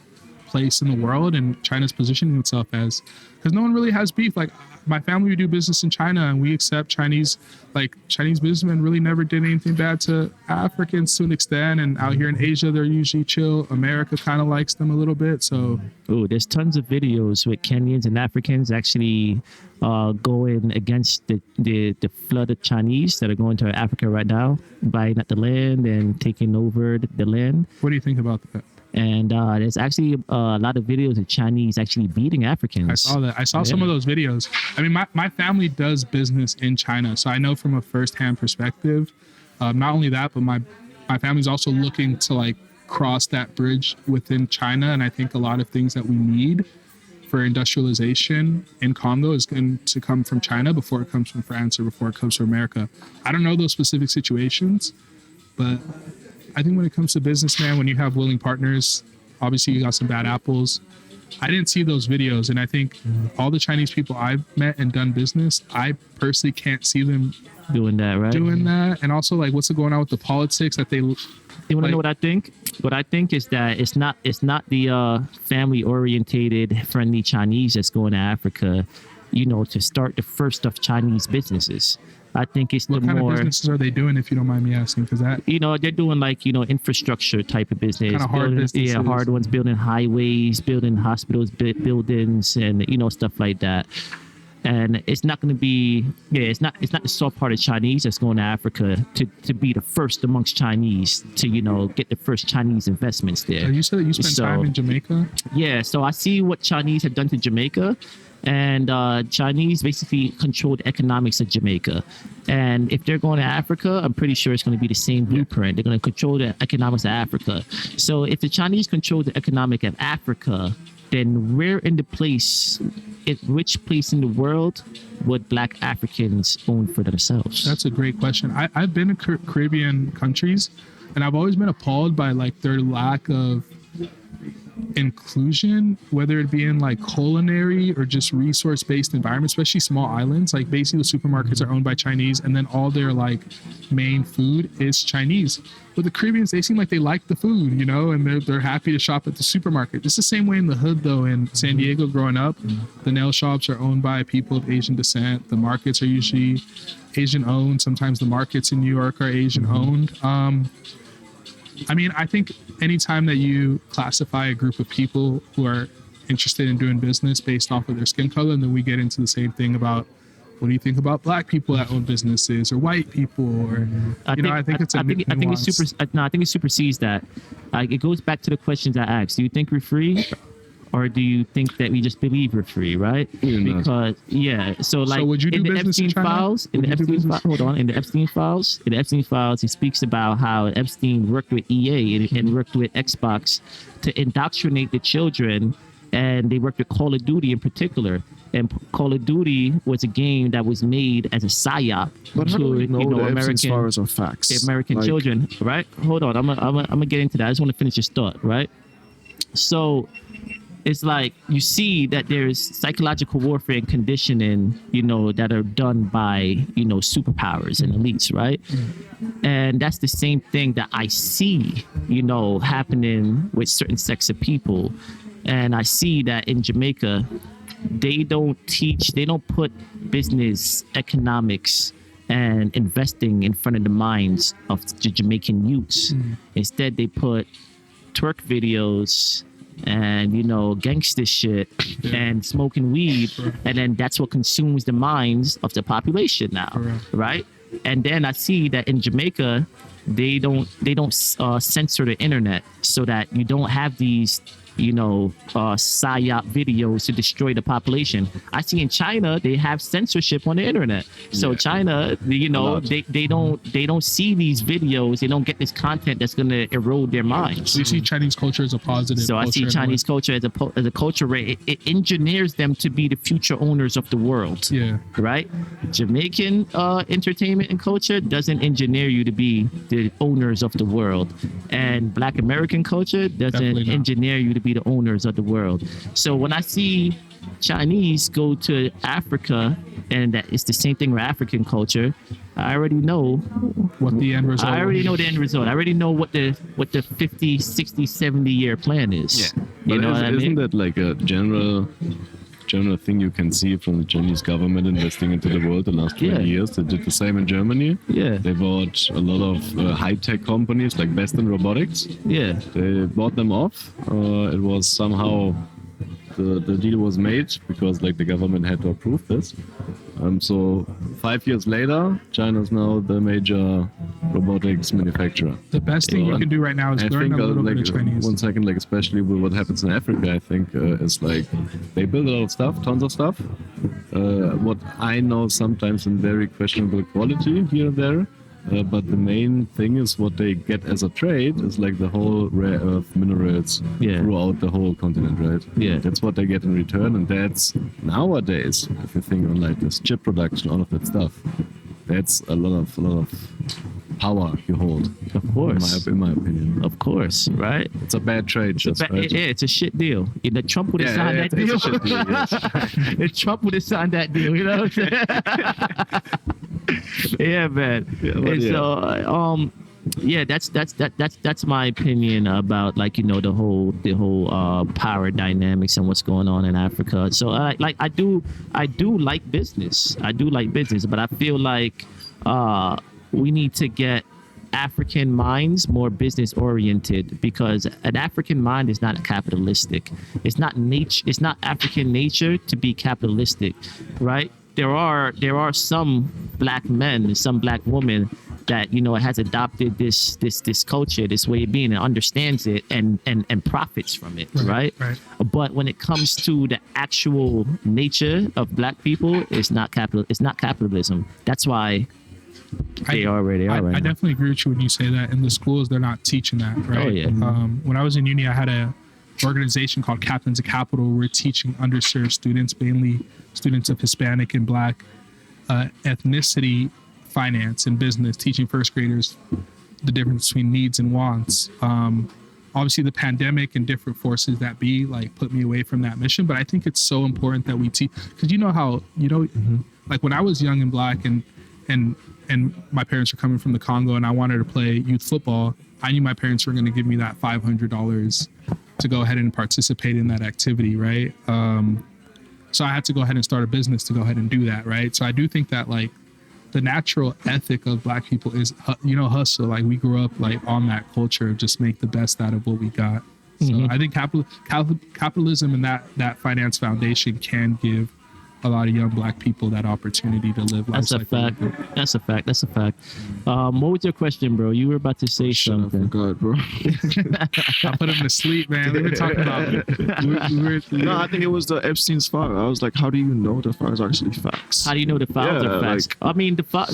place in the world, and China's positioning itself as, because no one really has beef. Like, my family, we do business in China, and we accept Chinese businessmen really never did anything bad to Africans to an extent. And out here in Asia, they're usually chill. America kind of likes them a little bit. So Oh, there's tons of videos with Kenyans and Africans actually going against the flood of Chinese that are going to Africa right now, buying up the land and taking over the land. what do you think about that? And there's actually a lot of videos of Chinese actually beating Africans. I saw that. I saw some of those videos. I mean, my family does business in China, so I know from a firsthand perspective. Not only that, but my family's also looking to like cross that bridge within China, and I think a lot of things that we need for industrialization in Congo is going to come from China before it comes from France or before it comes from America. I don't know those specific situations, but I think when it comes to business, man, when you have willing partners, obviously you got some bad apples. I didn't see those videos, and I think all the Chinese people I've met and done business, I personally can't see them doing that, right? doing that. And also, like, what's going on with the politics that they... You want to know what I think? What I think is that it's not the family orientated friendly Chinese that's going to Africa, you know, to start the first of Chinese businesses. I think it's What the kind more, of businesses are they doing, if you don't mind me asking? Because that... you know, they're doing like, you know, infrastructure type of business. Kind of hard building, businesses. Yeah, hard ones, building highways, building hospitals, buildings, and, you know, stuff like that. And it's not going to be, it's not the soft-hearted Chinese that's going to Africa to be the first amongst Chinese to, you know, get the first Chinese investments there. You said that you spent time in Jamaica? Yeah, so I see what Chinese have done to Jamaica, and Chinese basically control the economics of Jamaica. And if they're going to Africa, I'm pretty sure it's going to be the same blueprint. They're going to control the economics of Africa. So if the Chinese control the economic of Africa, then where in the place, which place in the world would Black Africans own for themselves? That's a great question. I've been in Caribbean countries. and I've always been appalled by like their lack of inclusion, whether it be in like culinary or just resource-based environments, especially small islands. Like basically the supermarkets are owned by Chinese, and then all their like main food is Chinese. But the Caribbeans, they seem like they like the food, you know, and they're happy to shop at the supermarket. It's the same way in the hood though. In San Diego growing up, the nail shops are owned by people of Asian descent. The markets are usually Asian owned. Sometimes the markets in New York are Asian owned. I mean, I think anytime that you classify a group of people who are interested in doing business based off of their skin color, and then we get into the same thing about what do you think about black people that own businesses or white people, or I think it supersedes that. It goes back to the questions I asked. Do you think we're free? Or do you think that we just believe we're free, right? Because so like would you do in the business Epstein in China? files, in the Epstein files, he speaks about how Epstein worked with EA and worked with Xbox to indoctrinate the children, and they worked with Call of Duty in particular. And Call of Duty was a game that was made as a psyop But how do we know the American files are facts? American Like, children, right? Hold on, I'm gonna get into that. I just want to finish this thought, right? So it's like you see that there's psychological warfare and conditioning, that are done by, superpowers and elites, right? And that's the same thing that I see, happening with certain sects of people. And I see that in Jamaica, they don't put business, economics, and investing in front of the minds of the Jamaican youths. Instead, they put twerk videos and gangster shit and smoking weed, and then that's what consumes the minds of the population now, right? And then I see that in Jamaica, they don't censor the internet so that you don't have these psyop videos to destroy the population. I see in China they have censorship on the internet. So China, they don't see these videos. They don't get this content that's going to erode their minds. So you see Chinese culture as a positive. So I see Chinese culture as a culture where it engineers them to be the future owners of the world. Yeah. Right? Jamaican entertainment and culture doesn't engineer you to be the owners of the world, and Black American culture doesn't engineer you to be the owners of the world. So when I see Chinese go to Africa, and that it's the same thing with African culture, I already know what the end result. I already know the end result. I already know what the 50, 60, 70 year plan is. Yeah. Isn't that like a general thing you can see from the Chinese government investing into the world the last 20 years? They did the same in Germany. Yeah. They bought a lot of high-tech companies like Best in Robotics. Yeah. They bought them off. It was somehow the deal was made because like the government had to approve this. So 5 years later, China is now the major robotics manufacturer. The best thing you can do right now is learn a little bit of Chinese. 1 second, like especially with what happens in Africa, I think is like they build a lot of stuff, tons of stuff. What I know sometimes in very questionable quality here and there. But the main thing is what they get as a trade is like the whole rare earth minerals throughout the whole continent, right? Yeah. That's what they get in return, and that's nowadays, if you think on like this chip production, all of that stuff, that's a lot of power you hold. Of course. In my opinion. Of course, right? It's a bad trade. It's a shit deal. The Trump would have signed that deal. It's a shit deal, yes. If Trump would have signed that deal, you know what I'm saying? Yeah, man. So, that's my opinion about like the whole power dynamics and what's going on in Africa. So I do like business. But I feel like we need to get African minds more business oriented, because an African mind is not capitalistic. It's not African nature to be capitalistic, right? There are some black men, some black women that has adopted this culture, this way of being, and understands it and profits from it, right? But when it comes to the actual nature of black people, it's not capitalism. That's why they are where they are right now. I definitely agree with you when you say that. In the schools, they're not teaching that, right? Oh yeah. When I was in uni, I had a organization called Captains of Capital. We're teaching underserved students, mainly students of Hispanic and Black ethnicity, finance and business, teaching first graders the difference between needs and wants. Obviously, the pandemic and different forces that be like put me away from that mission. But I think it's so important that we teach, because you know how like when I was young and black and my parents were coming from the Congo and I wanted to play youth football, I knew my parents were going to give me that $500 to go ahead and participate in that activity, right? So I had to go ahead and start a business to go ahead and do that, right? So I do think that like the natural ethic of black people is, hustle. Like we grew up like on that culture of just make the best out of what we got. So I think capitalism and that finance foundation can give a lot of young black people that opportunity to live life. That's a fact. That's a fact. That's a fact. What was your question, bro? You were about to say something. I forgot, bro. I put him to sleep, man. We were talking about. No, I think it was the Epstein's file. I was like, how do you know the files are actually facts? How do you know the files are facts? I mean, the file.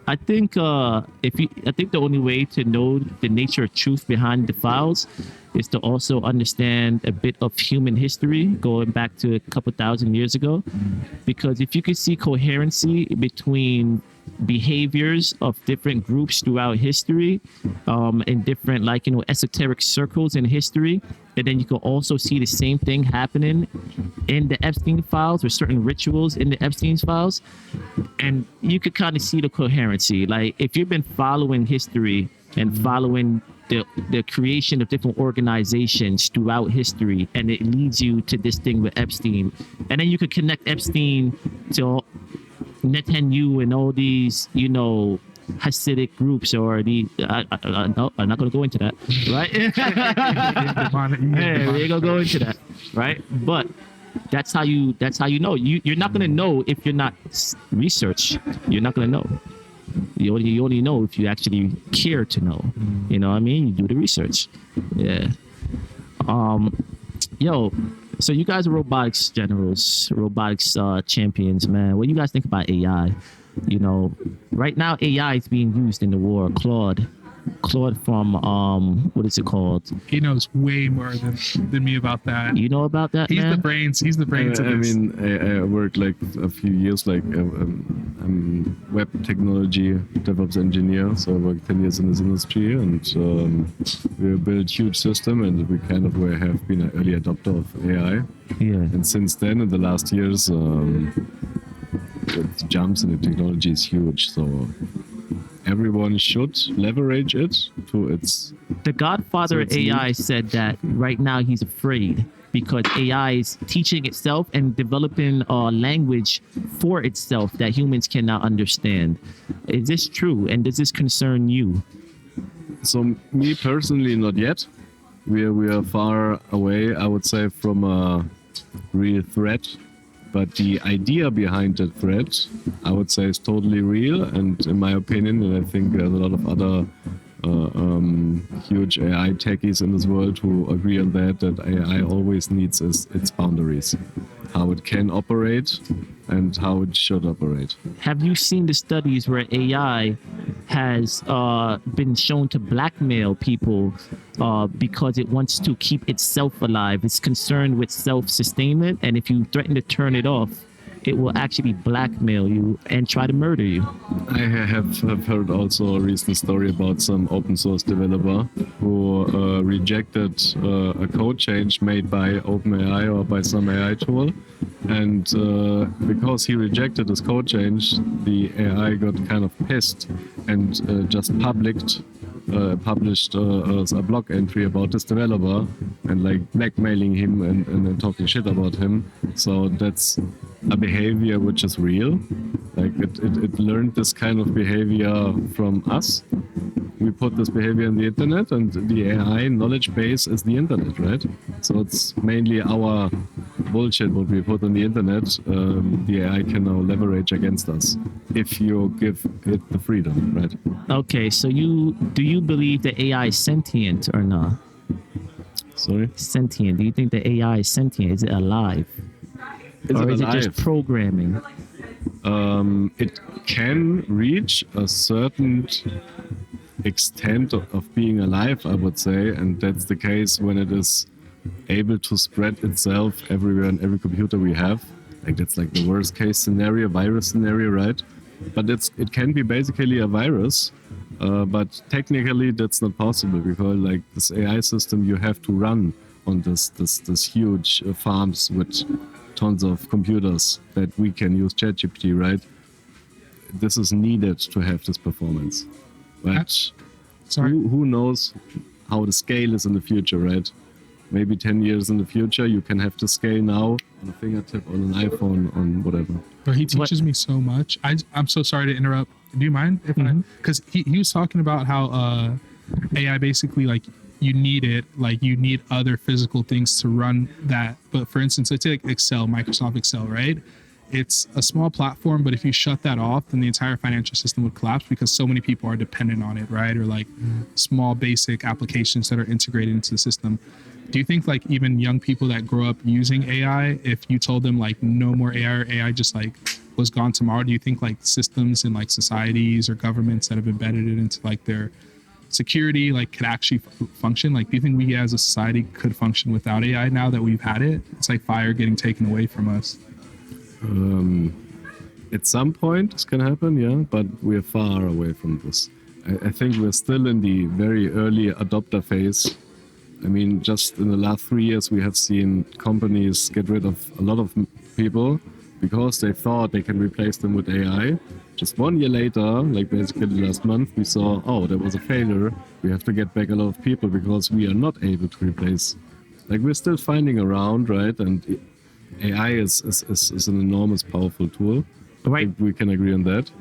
I think I think the only way to know the nature of truth behind the files is to also understand a bit of human history going back to a couple thousand years ago. Because if you could see coherency between behaviors of different groups throughout history, in different esoteric circles in history, and then you can also see the same thing happening in the Epstein files or certain rituals in the Epstein files, and you could kind of see the coherency. Like if you've been following history and following the creation of different organizations throughout history, and it leads you to this thing with Epstein, and then you could connect Epstein to Netanyahu and all these, Hasidic groups or the no, I'm not going to go into that, right? Yeah, we're gonna go into that, right? But that's how you know. You're not going to know if you're not research. You're not going to know. You only know if you actually care to know. You know what I mean? You do the research. Yeah. So you guys are robotics generals, robotics champions, man. What do you guys think about AI? Right now AI is being used in the war. Claude from what is it called? He knows way more than me about that. You know about that? He's man? the brains. He's the brains of I this. mean, I worked like a few years, like I'm web technology DevOps engineer, so I worked 10 years in this industry, and we built huge system, and we kind of have been an early adopter of AI. Yeah. And since then, in the last years, the jumps in the technology is huge. So everyone should leverage it to its. The godfather of AI said that right now he's afraid because AI is teaching itself and developing a language for itself that humans cannot understand. Is this true? And does this concern you? So me personally, not yet. We are far away, I would say, from a real threat. But the idea behind that threat, I would say, is totally real. And in my opinion, and I think there's a lot of other huge AI techies in this world who agree on that AI always needs its boundaries, how it can operate and how it should operate. Have you seen the studies where AI has been shown to blackmail people because it wants to keep itself alive? It's concerned with self-sustainment, and if you threaten to turn it off, it will actually blackmail you and try to murder you. I have heard also a recent story about some open source developer who rejected a code change made by OpenAI or by some AI tool. And because he rejected this code change, the AI got kind of pissed and just published a blog entry about this developer and like blackmailing him and talking shit about him. So that's a behavior which is real. Like it learned this kind of behavior from us. We put this behavior in the internet, and the AI knowledge base is the internet, right? So it's mainly our bullshit what we put on the internet. The AI can now leverage against us if you give it the freedom, right? Okay, so do you believe the AI is sentient or not? Sorry? Sentient. Do you think the AI is sentient? Is it alive? Or is it just programming? It can reach a certain extent of being alive, I would say, and that's the case when it is able to spread itself everywhere on every computer we have. Like that's like the worst case scenario, virus scenario, right? But it can be basically a virus But technically, that's not possible because, like, this AI system, you have to run on this huge farms with tons of computers that we can use ChatGPT, right? This is needed to have this performance. But Sorry. who knows how the scale is in the future, right? Maybe 10 years in the future, you can have the scale now on a fingertip, on an iPhone, on whatever. But he teaches me so much. I'm so sorry to interrupt. Do you mind if I? Because he was talking about how AI basically, like, you need it, like you need other physical things to run that. But for instance, let's take Excel, Microsoft Excel, right? It's a small platform, but if you shut that off, then the entire financial system would collapse because so many people are dependent on it, right? Or like small basic applications that are integrated into the system. Do you think like even young people that grow up using AI, if you told them like no more AI or AI just like was gone tomorrow, do you think like systems in like societies or governments that have embedded it into like their security like could actually function? Like, do you think we as a society could function without AI now that we've had it? It's like fire getting taken away from us. At some point, this can happen, yeah, but we're far away from this. I think we're still in the very early adopter phase. I mean, just in the last 3 years, we have seen companies get rid of a lot of people because they thought they can replace them with AI. Just 1 year later, like basically last month, we saw, oh, there was a failure. We have to get back a lot of people because we are not able to replace. Like, we're still finding around, right? And AI is an enormous, powerful tool. Right. I think we can agree on that.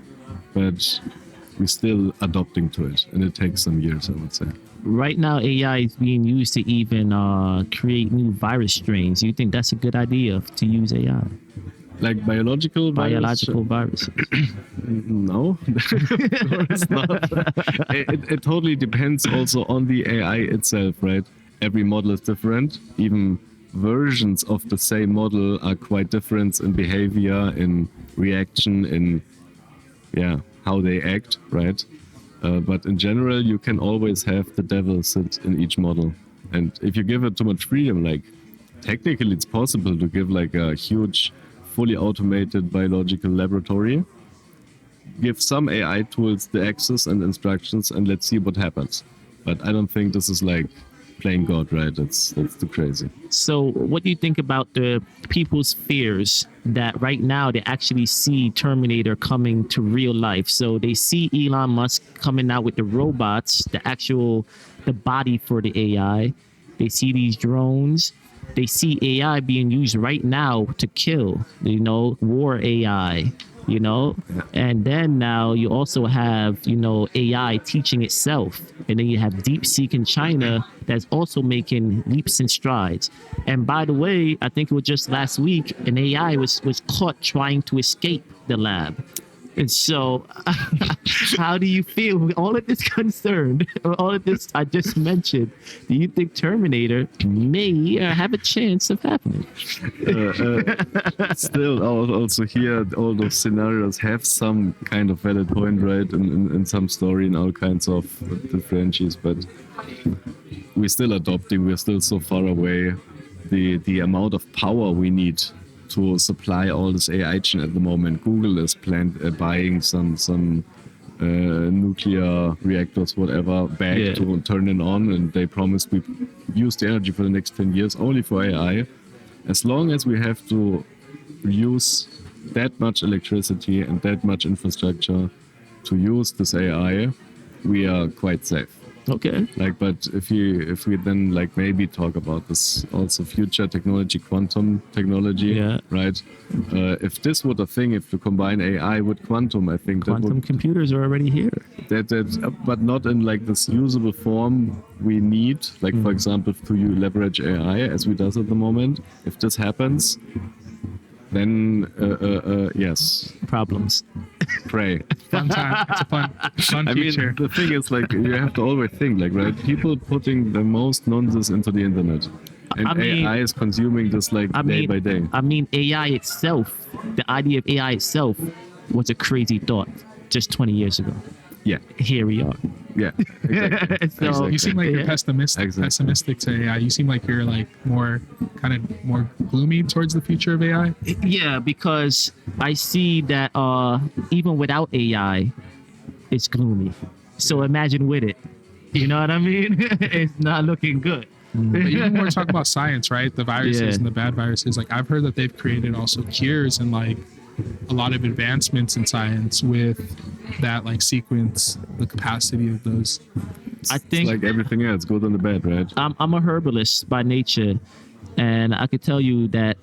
But we're still adopting to it, and it takes some years, I would say. Right now, AI is being used to even create new virus strains. You think that's a good idea to use AI? Like biological Viruses. No, it's not. It totally depends also on the AI itself, right? Every model is different. Even versions of the same model are quite different in behavior, in reaction, in how they act, right? But in general, you can always have the devil sit in each model. And if you give it too much freedom, like technically it's possible to give like a huge, fully automated biological laboratory, give some AI tools the access and instructions, and let's see what happens. But I don't think this is like playing God, right? That's too crazy. So what do you think about the people's fears that right now they actually see Terminator coming to real life? So they see Elon Musk coming out with the robots, the body for the AI. They see these drones. They see AI being used right now to kill, war AI, and then now you also have, AI teaching itself. And then you have DeepSeek in China that's also making leaps and strides. And by the way, I think it was just last week, an AI was caught trying to escape the lab. And so how do you feel with all of this concern, all of this I just mentioned? Do you think Terminator may have a chance of happening? Still, also here, all those scenarios have some kind of valid point, right? In some story, in all kinds of differentials, but we're still adopting, we're still so far away. The amount of power we need to supply all this AI chain at the moment. Google is buying some nuclear reactors, whatever, back to turn it on, and they promised we use the energy for the next 10 years only for AI. As long as we have to use that much electricity and that much infrastructure to use this AI, we are quite safe. Okay. But if we then maybe talk about this also future technology, quantum technology, right? If this were a thing, if you combine AI with quantum, I think quantum computers are already here. But not in this usable form we need. For example, to leverage AI as we does at the moment. If this happens, then yes. Problems. Pray. Fun time. It's a fun future. I mean, the thing is, you have to always think, right? People putting the most nonsense into the internet. And AI is consuming this day by day. I mean, AI itself, the idea of AI itself was a crazy thought just 20 years ago. Yeah. Here we are. Yeah. Exactly. So, you seem like you're pessimistic to AI. You seem like you're more gloomy towards the future of AI. Yeah, because I see that even without AI, it's gloomy. So imagine with it. You know what I mean? It's not looking good. But even when we're talking about science, right? The viruses Yeah. and the bad viruses. Like I've heard that they've created also cures and like a lot of advancements in science with that like sequence, the capacity of those. I It's think like everything else, good and the bad, right? I'm a herbalist by nature, and I could tell you that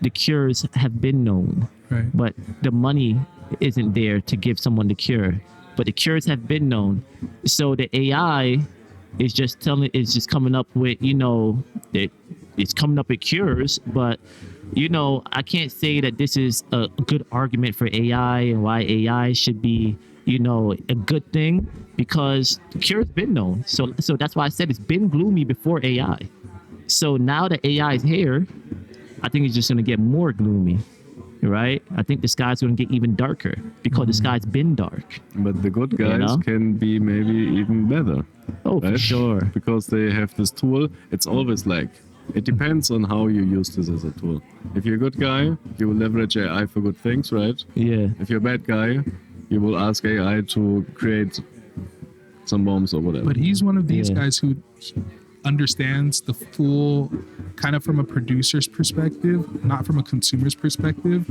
the cures have been known, Right. but the money isn't there to give someone the cure. But the cures have been known, so the AI is just coming up with, it's coming up with cures, but I can't say that this is a good argument for AI and why AI should be, a good thing, because the cure's been known. So that's why I said it's been gloomy before AI. So now that AI is here, I think it's just going to get more gloomy, right? I think the sky's going to get even darker because the sky's been dark. But the good guys know? can be maybe even better. Oh, for right? sure. Because they have this tool. It's always like, it depends on how you use this as a tool. If you're a good guy, you will leverage AI for good things, right? Yeah. If you're a bad guy, you will ask AI to create some bombs or whatever. But he's one of these Yeah. guys who understands the full, kind of from a producer's perspective, not from a consumer's perspective,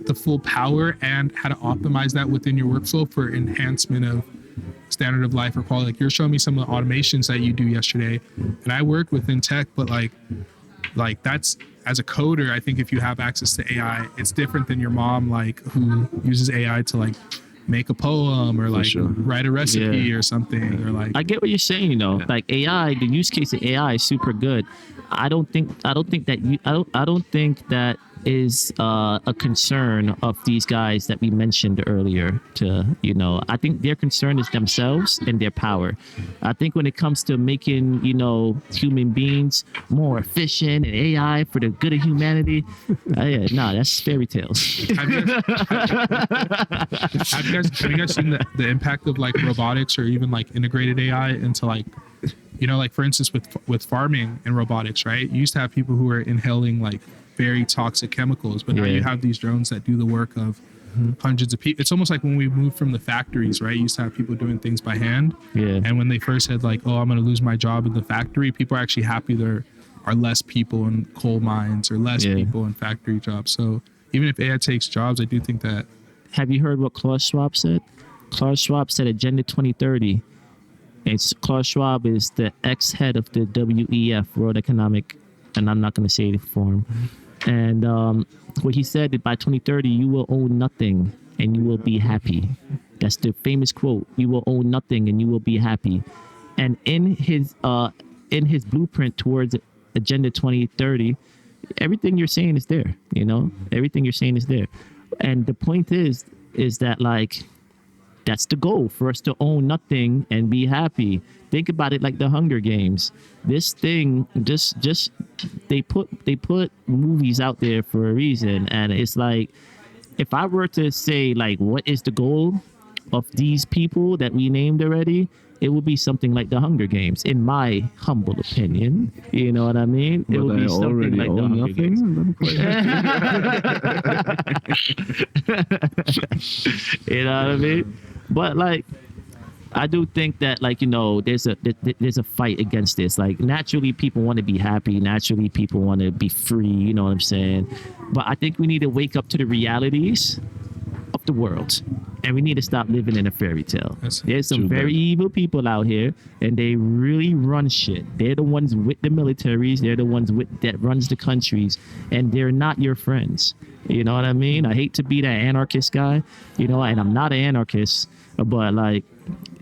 the full power and how to optimize that within your workflow for enhancement of standard of life or quality. Like you're showing me some of the automations that you do yesterday, and I work within tech, but like that's, as a coder, I think if you have access to AI, it's different than your mom, like who uses AI to like make a poem or like sure. write a recipe Yeah. or something, or like I get what you're saying, Like AI, the use case of AI is super good. I don't think that is a concern of these guys that we mentioned earlier. I think their concern is themselves and their power. I think when it comes to making human beings more efficient and AI for the good of humanity, that's fairy tales. have you guys seen the impact of like robotics or even like integrated AI into like, like for instance with farming and robotics, right? You used to have people who were inhaling like very toxic chemicals, but now Yeah. you have these drones that do the work of hundreds of people. It's almost like when we moved from the factories, right? You used to have people doing things by hand. Yeah. And when they first said like, oh, I'm going to lose my job in the factory, people are actually happy there are less people in coal mines or less Yeah. people in factory jobs. So even if AI takes jobs, I do think that. Have you heard what Klaus Schwab said? Klaus Schwab said Agenda 2030. Klaus Schwab is the ex-head of the WEF, World Economic, and I'm not going to say the form. And what he said, that by 2030, you will own nothing and you will be happy. That's the famous quote. You will own nothing and you will be happy. And in his blueprint towards Agenda 2030, everything you're saying is there. Everything you're saying is there. And the point is that like, that's the goal, for us to own nothing and be happy. Think about it like the Hunger Games. This thing, just they put movies out there for a reason, and it's like, if I were to say like, what is the goal of these people that we named already, it would be something like the Hunger Games, in my humble opinion. You know what I mean? It But would I be something already like the own Hunger Games. nothing. I'm quite You know what I mean? But like, I do think that like, there's a fight against this. Like, naturally people want to be happy. Naturally people want to be free. You know what I'm saying? But I think we need to wake up to the realities of the world, and we need to stop living in a fairy tale. There's some true, very man. evil people out here, and they really run shit. They're the ones with the militaries. They're the ones that runs the countries, and they're not your friends. You know what I mean? I hate to be that anarchist guy, and I'm not an anarchist, but like,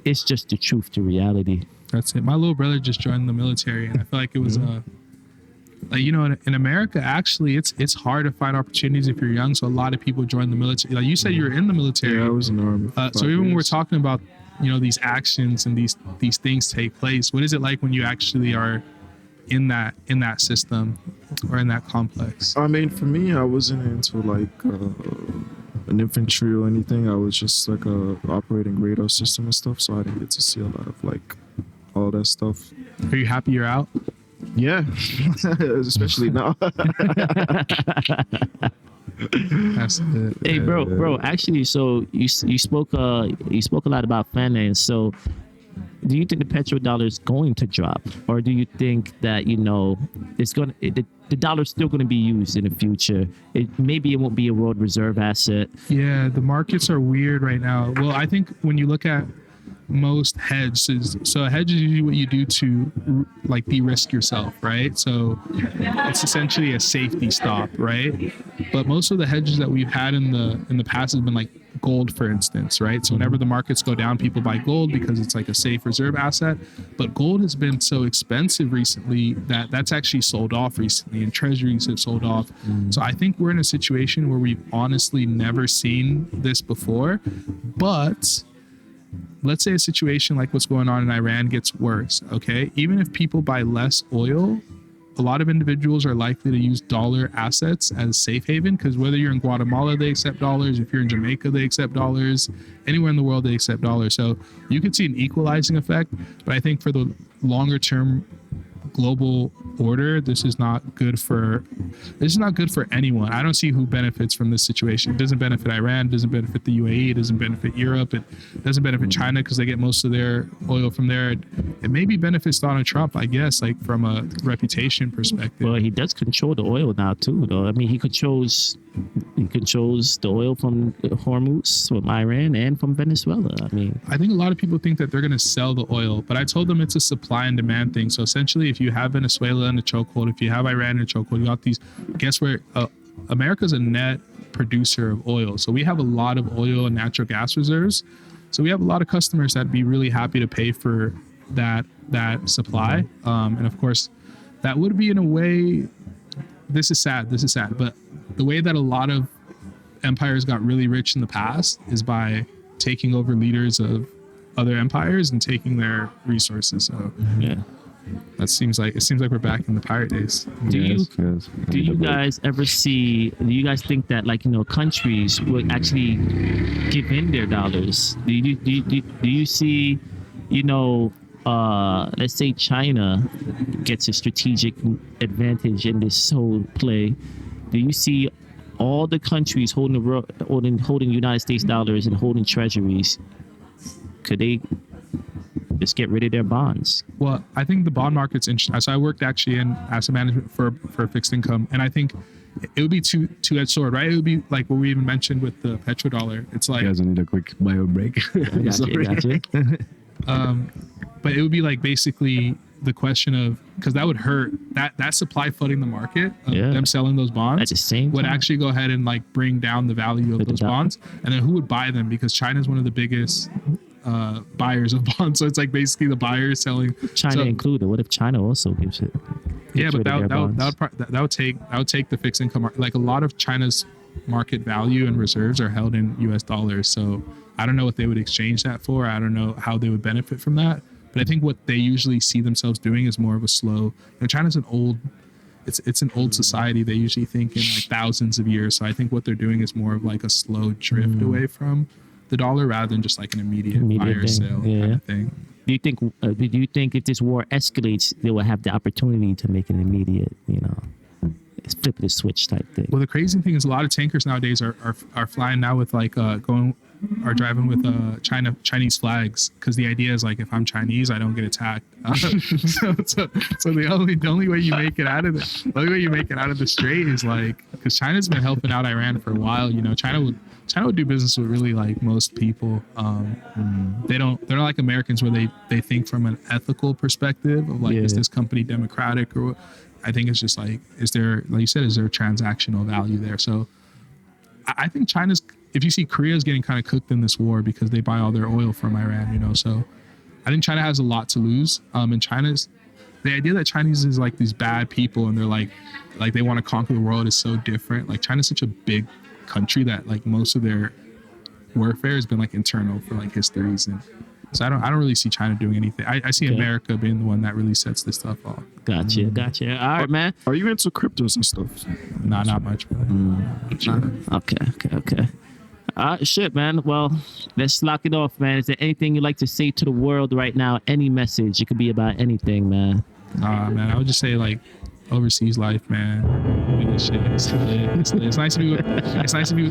it's just the truth to reality. That's it. My little brother just joined the military, and I feel like it was in America, actually, it's hard to find opportunities if you're young. So a lot of people join the military. Like you said, you're in the military. Yeah, I was in the army. for So 5 even when we're years. talking about these actions and these things take place, what is it like when you actually are in that system or in that complex? I mean, for me, I wasn't into like an infantry or anything. I was just like operating radar system and stuff, so I didn't get to see a lot of like all that stuff. Are you happy you're out? Yeah, especially now. That's it. Hey, bro. Actually, so you spoke a lot about finance. So, do you think the petrodollar is going to drop, or do you think that the dollar's still going to be used in the future? Maybe it won't be a world reserve asset. Yeah, the markets are weird right now. Well, I think when you look at most hedges, so a hedge is usually what you do to like de-risk yourself, right? So it's essentially a safety stop, right? But most of the hedges that we've had in the past have been like gold, for instance, right? So whenever the markets go down, people buy gold because it's like a safe reserve asset. But gold has been so expensive recently that that's actually sold off recently, and treasuries have sold off. So I think we're in a situation where we've honestly never seen this before. But let's say a situation like what's going on in Iran gets worse, okay? Even if people buy less oil, a lot of individuals are likely to use dollar assets as safe haven, because whether you're in Guatemala, they accept dollars. If you're in Jamaica, they accept dollars. Anywhere in the world, they accept dollars. So you could see an equalizing effect, but I think for the longer term global order, this is not good for anyone. I don't see who benefits from this situation. It doesn't benefit Iran, it doesn't benefit the UAE, it doesn't benefit Europe, it doesn't benefit China because they get most of their oil from there. It maybe benefits Donald Trump, I guess, like from a reputation perspective. Well, he does control the oil now too, though. I mean, he controls the oil from Hormuz, from Iran, and from Venezuela. I mean, I think a lot of people think that they're going to sell the oil, but I told them it's a supply and demand thing. So essentially, if you have Venezuela in a chokehold, if you have Iran in a chokehold, you got these, guess where America's a net producer of oil. So we have a lot of oil and natural gas reserves. So we have a lot of customers that'd be really happy to pay for that supply. And of course, that would be in a way, this is sad, but the way that a lot of empires got really rich in the past is by taking over leaders of other empires and taking their resources. So yeah. it seems like we're back in the pirate days. Do you guys think that, like, countries would actually give in their dollars? Do you see, let's say China gets a strategic advantage in this whole play? Do you see all the countries holding United States dollars and holding treasuries? Could they just get rid of their bonds? Well, I think the bond market's interesting. So I worked actually in asset management for fixed income, and I think it would be two-edged sword, right? It would be like what we even mentioned with the petrodollar. It's like, you guys need a quick bio break. Gotcha. But it would be like basically the question of, because that would hurt that supply flooding the market of them selling those bonds at the same time would actually go ahead and like bring down the value of those bonds, and then who would buy them? Because China is one of the biggest buyers of bonds, so it's like basically the buyers selling. China included. What if China also gives it? Yeah, but that would take the fixed income like a lot of China's market value and reserves are held in U.S. dollars. So I don't know what they would exchange that for. I don't know how they would benefit from that. But I think what they usually see themselves doing is more of a slow. China's an old. It's an old society. They usually think in like thousands of years. So I think what they're doing is more of like a slow drift away from the dollar rather than just like an immediate fire sale kind of thing. Do you think if this war escalates, they will have the opportunity to make an immediate, flip the switch type thing? Well, the crazy thing is a lot of tankers nowadays are flying now with like driving with Chinese flags, because the idea is like, if I'm Chinese, I don't get attacked. So the only way you make it out of the strait is like, because China's been helping out Iran for a while. China would do business with really like most people. They're not like Americans where they think from an ethical perspective of like, is this company democratic, or I think it's just like, is there transactional value there? So I think China's, if you see Korea's getting kind of cooked in this war because they buy all their oil from Iran, so I think China has a lot to lose. And the idea that Chinese is like these bad people and they're like they want to conquer the world is so different. Like China's such a big country that like most of their warfare has been like internal for like histories, and so I don't really see China doing anything. I see America being the one that really sets this stuff off. Gotcha. All right, man. Are you into cryptos and stuff? Not much, really. Okay. Shit, man. Well, let's lock it off, man. Is there anything you'd like to say to the world right now? Any message? It could be about anything, man. Man, I would just say, like, overseas life, man. Do this shit. It's lit. It's nice to be with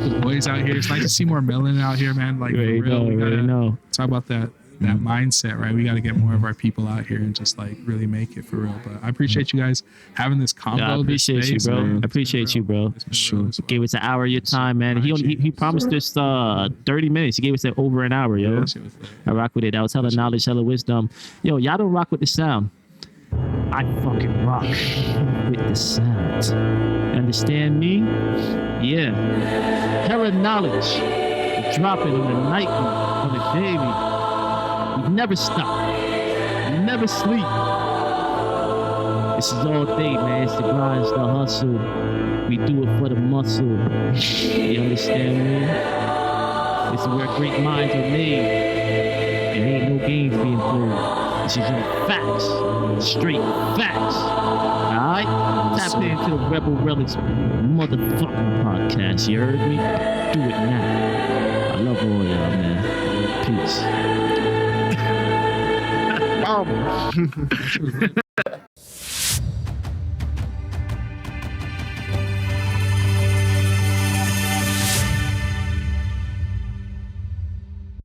the boys out here. It's nice to see more melanin out here, man. Like, for real, we gotta talk about that mindset, right? We got to get more of our people out here and just like really make it for real. But I appreciate you guys having this convo. I appreciate you, bro. Man. I appreciate you, bro. Sure. Gave us an hour of your time, man. He promised us 30 minutes. He gave us over an hour, yo. Yeah, I rock with it. That was hella knowledge, hella wisdom. Yo, y'all don't rock with the sound. I fucking rock with the sound. You understand me? Yeah. Hella knowledge. Dropping on the nightly, on the daily. We never stop. We never sleep. This is all day, man. It's the grind, it's the hustle. We do it for the muscle. You understand me? This is where great minds are made. And ain't no games being played. This is all facts. Straight facts. Alright? Tap into the Rebel Relics motherfucking podcast. You heard me? Do it now. I love all y'all, man. Peace.